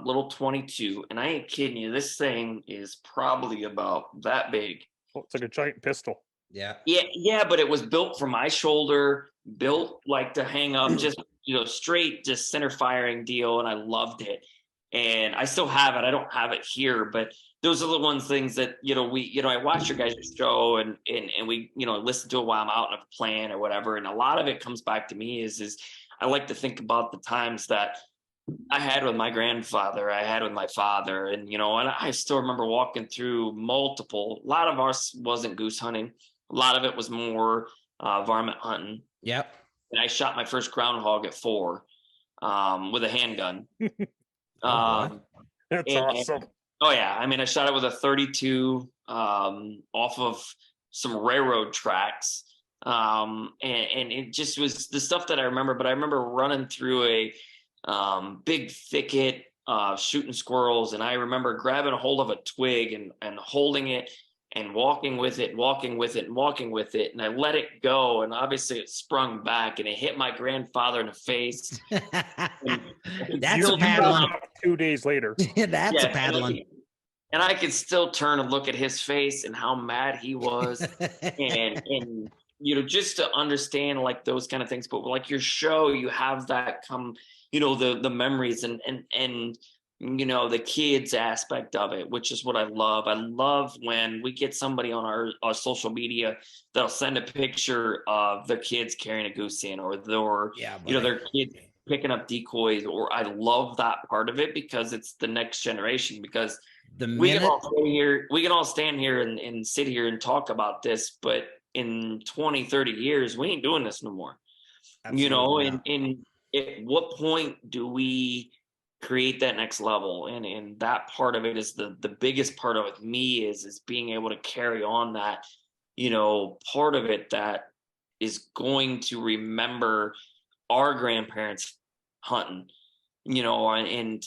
little 22, and I ain't kidding you. This thing is probably about that big. Oh, it's like a giant pistol. Yeah. Yeah, but it was built for my shoulder, built like to hang up, just straight, just center firing deal, and I loved it. And I still have it. I don't have it here, but those are the things that I watch your guys' show and we listen to it while I'm out on a plan or whatever. And a lot of it comes back to me is I like to think about the times that I had with my grandfather, I had with my father, and I still remember walking through multiple. A lot of ours wasn't goose hunting. A lot of it was more varmint hunting. Yep. And I shot my first groundhog at 4 with a handgun. Oh, That's and- awesome. Oh yeah, I mean, I shot it with a 32 off of some railroad tracks, and it just was the stuff that I remember. But I remember running through a big thicket, shooting squirrels, and I remember grabbing a hold of a twig and holding it and walking with it, and I let it go, and obviously it sprung back and it hit my grandfather in the face. That's a Still paddling. 2 days later. That's a paddling. And I could still turn and look at his face and how mad he was, and just to understand like those kind of things. But like your show, you have that the memories and the kids aspect of it, which is what I love. I love when we get somebody on our social media that'll send a picture of their kids carrying a goose in, or their kids picking up decoys. Or I love that part of it because it's the next generation. Because we can all stand here and sit here and talk about this, but in 20, 30 years, we ain't doing this no more. And at what point do we create that next level? And that part of it is the biggest part of it me is being able to carry on that, part of it that is going to remember our grandparents hunting, and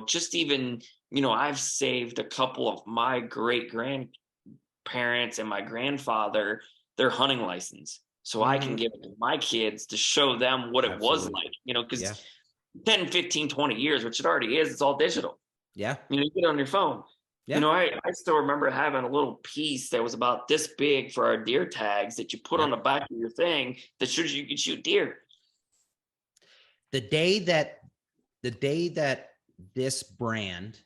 just even, I've saved a couple of my great grandparents and my grandfather their hunting license. So I can give it to my kids to show them what it was like, because 10, 15, 20 years, which it already is, it's all digital. Yeah. You get it on your phone. Yeah. I still remember having a little piece that was about this big for our deer tags that you put on the back of your thing that shows you could shoot deer. The day that this brand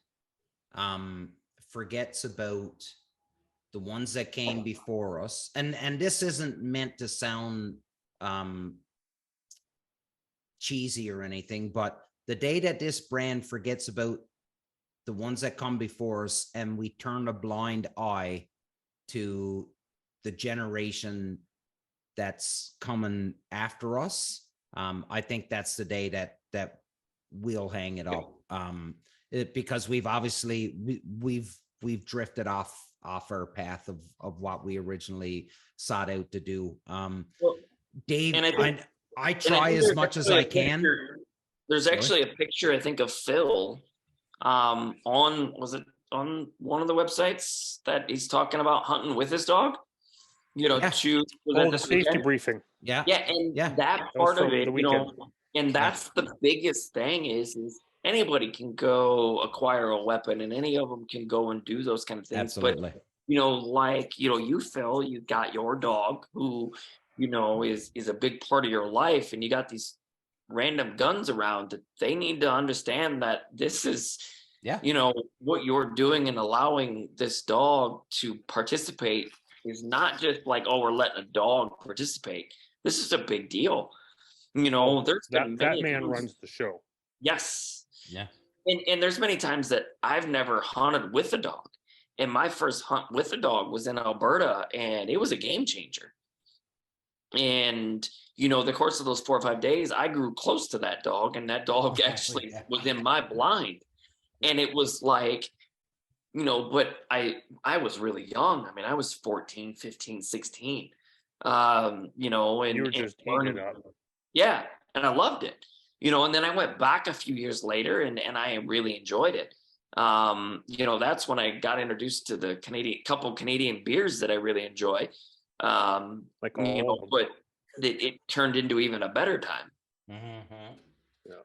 forgets about the ones that came before us, and this isn't meant to sound cheesy or anything, but the day that this brand forgets about the ones that come before us and we turn a blind eye to the generation that's coming after us, I think that's the day that we'll hang it up. Because we've obviously we've drifted off our path of what we originally sought out to do. Dave, I try as much as I can. There's actually a picture, I think, of Phil was it on one of the websites that he's talking about hunting with his dog? The safety briefing. Yeah, and that part of it, and that's the biggest thing is anybody can go acquire a weapon, and any of them can go and do those kind of things. Absolutely. But you, Phil, you got your dog who, is a big part of your life, and you got these random guns around that they need to understand that this is, what you're doing and allowing this dog to participate is not just like, oh, we're letting a dog participate. This is a big deal. There's that man runs the show. Yes. Yeah. And there's many times that I've never hunted with a dog. And my first hunt with a dog was in Alberta, and it was a game changer. And, the course of those 4 or 5 days, I grew close to that dog, and that dog actually was in my blind. And it was like, but I was really young. I mean, I was 14, 15, 16, and you were just learning. Yeah. And I loved it, and then I went back a few years later and I really enjoyed it. That's when I got introduced to the couple Canadian beers that I really enjoy. But it turned into even a better time. Mm-hmm. Yeah.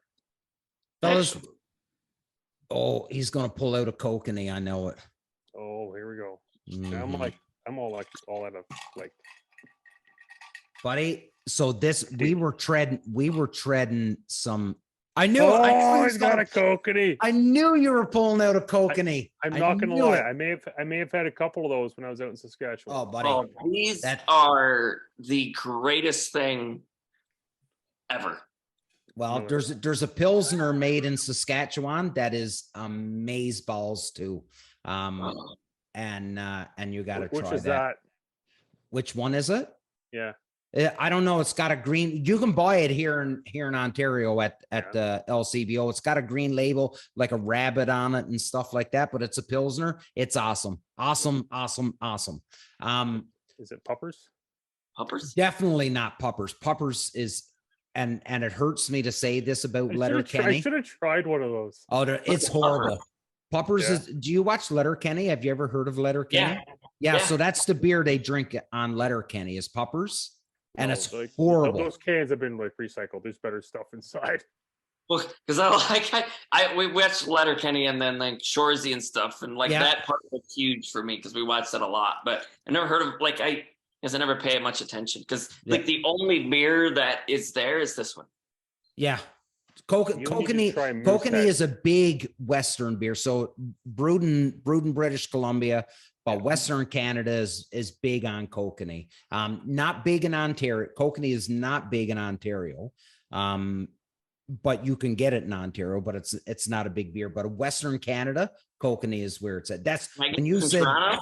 Fellas, he's going to pull out a kokanee. I know it. Oh, here we go. Mm-hmm. I'm all out of buddy. So we were treading some. I knew. He's got a kokanee. I knew you were pulling out a kokanee. I'm not gonna lie. I may have had a couple of those when I was out in Saskatchewan. Oh, buddy, these are the greatest thing ever. Well, there's a Pilsner made in Saskatchewan that is maize balls too, and you got to try that. Which is that? Which one is it? Yeah. I don't know. It's got a green. You can buy it here in Ontario at the LCBO. It's got a green label, like a rabbit on it and stuff like that. But it's a Pilsner. It's awesome. Is it Puppers? Puppers? Definitely not Puppers. Puppers is, and it hurts me to say this about Letterkenny. I should have tried one of those. Oh, it's horrible. Puppers is. Do you watch Letterkenny? Have you ever heard of Letterkenny? Yeah. So that's the beer they drink on Letterkenny is Puppers. And it's horrible. Those cans have been recycled. There's better stuff inside. Well, because we watched Letterkenny and then Shoresy and stuff, and that part was huge for me because we watched it a lot. But I never heard of I never pay much attention because the only beer that is there is this one. Yeah, Kokanee is a big Western beer. So brewed in British Columbia. But Western Canada is big on kokanee. Not big in Ontario. Kokanee is not big in Ontario. But you can get it in Ontario, but it's not a big beer. But Western Canada, kokanee is where it's at. That's when you said Toronto?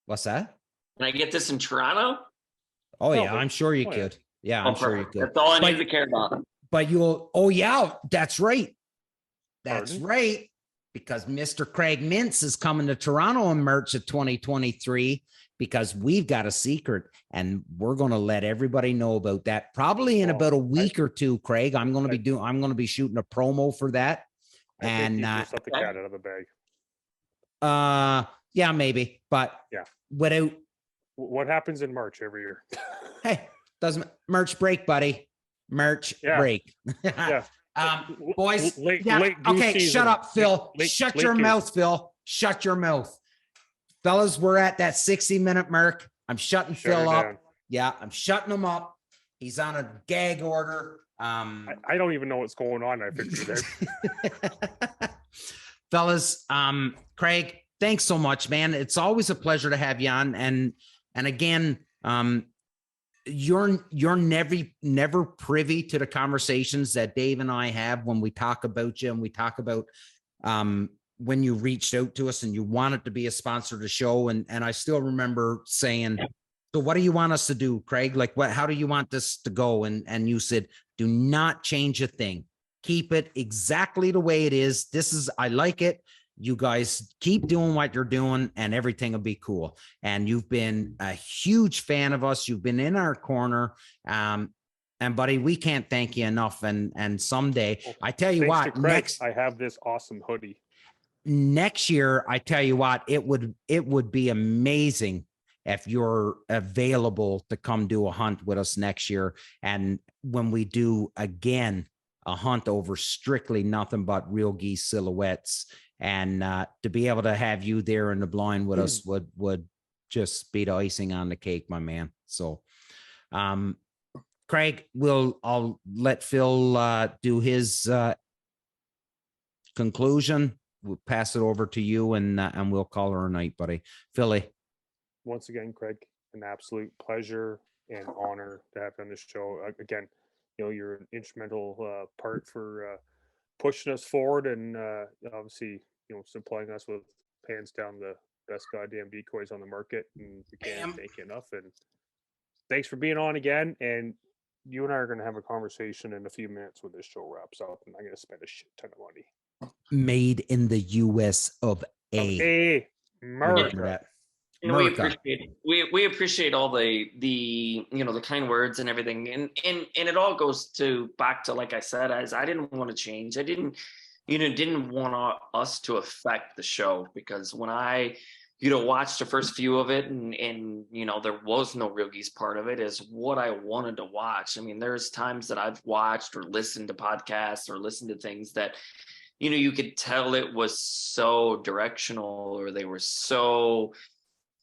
What's that? Can I get this in Toronto? Oh yeah, I'm sure you could. Yeah, I'm sure you could. That's all I need to care about. But that's right. That's right. Because Mr. Craig Mintz is coming to Toronto in March of 2023 because we've got a secret and we're going to let everybody know about that probably in about a week or two, Craig. I'm going to be shooting a promo for that. And let the cat out of the bag. Yeah, maybe, but without what happens in March every year. Hey, doesn't March break, buddy. March break. Yeah. Boys, late okay, season. Shut up, Phil. Shut your mouth, Phil. Shut your mouth. Fellas, we're at that 60-minute mark. I'm shutting Phil up. Down. Yeah, I'm shutting him up. He's on a gag order. I don't even know what's going on. I figured it. Fellas, Craig, thanks so much, man. It's always a pleasure to have you on. And again, you're never privy to the conversations that Dave and I have when we talk about you and we talk about when you reached out to us and you wanted to be a sponsor of the show. And I still remember saying, So what do you want us to do, Craig? Like how do you want this to go? And you said, do not change a thing. Keep it exactly the way it is. I like it. You guys keep doing what you're doing and everything will be cool. And you've been a huge fan of us. You've been in our corner. And buddy, we can't thank you enough. And someday, I tell you Thanks what, to Craig, I have this awesome hoodie. Next year, I tell you what, it would be amazing if you're available to come do a hunt with us next year. And when we do again, a hunt over strictly nothing but real geese silhouettes, and to be able to have you there in the blind with us would just be the icing on the cake, my man. So, Craig, I'll let Phil do his conclusion. We'll pass it over to you and we'll call her a night, buddy. Philly. Once again, Craig, an absolute pleasure and honor to have you on this show. Again, you're an instrumental part for pushing us forward and obviously, supplying us with hands down the best goddamn decoys on the market. And we can't thank you enough. And thanks for being on again. And you and I are going to have a conversation in a few minutes when this show wraps up. And I'm going to spend a shit ton of money. Made in the US of A. America. We appreciate all the kind words and everything, and it all goes back to, like I said, as I didn't want to change. I didn't want us to affect the show, because when I watched the first few of it and there was no real geese part of it, is what I wanted to watch. I mean, there's times that I've watched or listened to podcasts or listened to things that you could tell it was so directional, or they were so,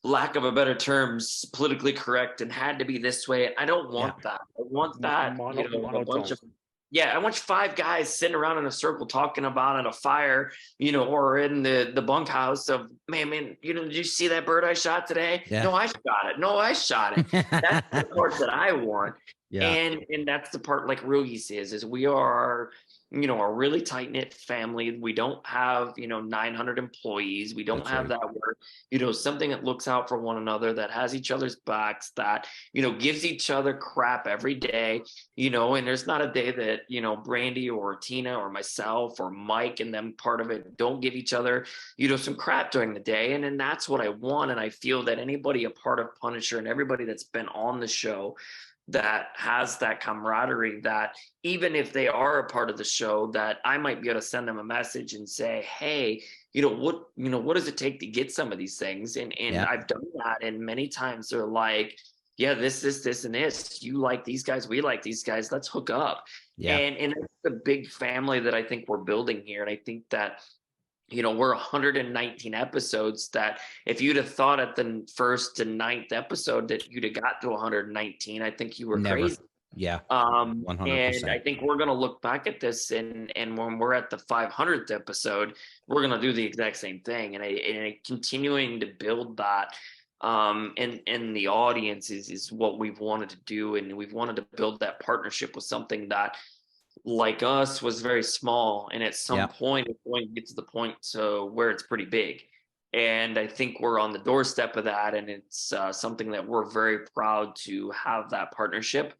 lack of a better terms, politically correct and had to be this way. I don't want that. I want that, a bunch of, I want 5 guys sitting around in a circle talking about at a fire, or in the bunkhouse of, man, did you see that bird I shot today? Yeah. No, I shot it. That's the part that I want. Yeah. And that's the part like Real Geese is we are, a really tight-knit family. We don't have, 900 employees. We don't have that work, something that looks out for one another, that has each other's backs, that, gives each other crap every day, and there's not a day that, Brandy or Tina or myself or Mike and them part of it don't give each other, some crap during the day. And that's what I want. And I feel that anybody a part of Punisher and everybody that's been on the show that has that camaraderie, that even if they are a part of the show, that I might be able to send them a message and say, hey, what does it take to get some of these things? And I've done that. And many times they're like, yeah, this, and this, you like these guys, we like these guys, let's hook up. Yeah. And it's a big family that I think we're building here. And I think that, we're 119 episodes, that if you'd have thought at the first to 9th episode that you'd have got to 119, I think you were crazy. Yeah. 100%. And I think we're going to look back at this and when we're at the 500th episode, we're going to do the exact same thing. And continuing to build that, and the audience is what we've wanted to do. And we've wanted to build that partnership with something that, like us, was very small, and at some point it's going to get to the point where it's pretty big. And I think we're on the doorstep of that, and it's something that we're very proud to have that partnership,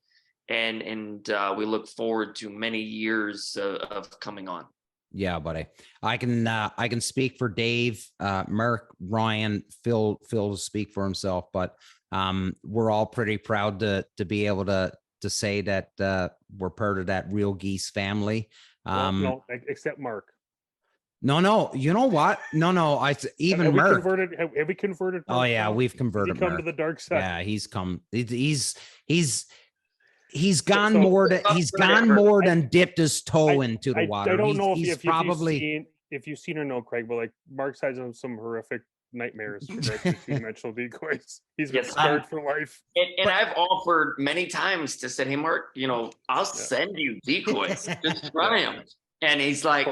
and we look forward to many years of coming on. Yeah, buddy. I can speak for Dave, Mark, Ryan, Phil speak for himself, but we're all pretty proud to be able to say that we're part of that Real Geese family. No, except Mark. No, you know what? No, Mark. Have we converted? Oh yeah, we've converted. He's come to the dark side. Yeah, he's come. He's gone more than dipped his toe into the water. I don't know if you've seen or know, Craig, but like Mark's had some horrific nightmares with two-dimensional decoys. He's been scarred for life. And I've offered many times to say, hey, Mark, I'll send you decoys. Just try them. And he's like,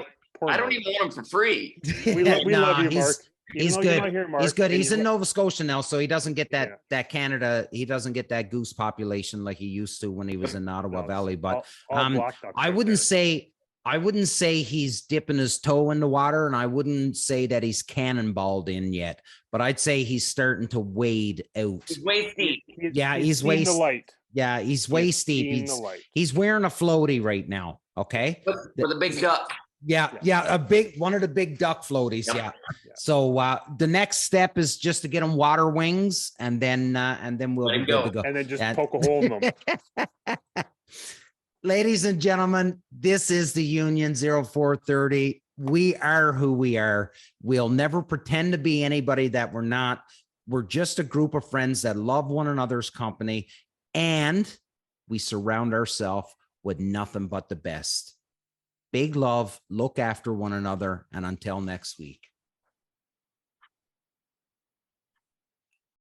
I don't even want them for free. We love you, Mark. He's good. He's good. He's in Nova Scotia now, so he doesn't get that Canada. He doesn't get that goose population like he used to when he was in Ottawa Valley. But I wouldn't say he's dipping his toe in the water, and I wouldn't say that he's cannonballed in yet, but I'd say he's starting to wade out. He's waist deep. he's way the light. Yeah, he's way steep. He's wearing a floaty right now. Okay. With a big duck. Yeah, one of the big duck floaties. Yep. Yeah. So the next step is just to get him water wings, and then we'll be good to go. And then just poke a hole in them. Ladies and gentlemen, this is the Union 0430. We are who we are. We'll never pretend to be anybody that we're not. We're just a group of friends that love one another's company, and we surround ourselves with nothing but the best. Big love, look after one another, and until next week.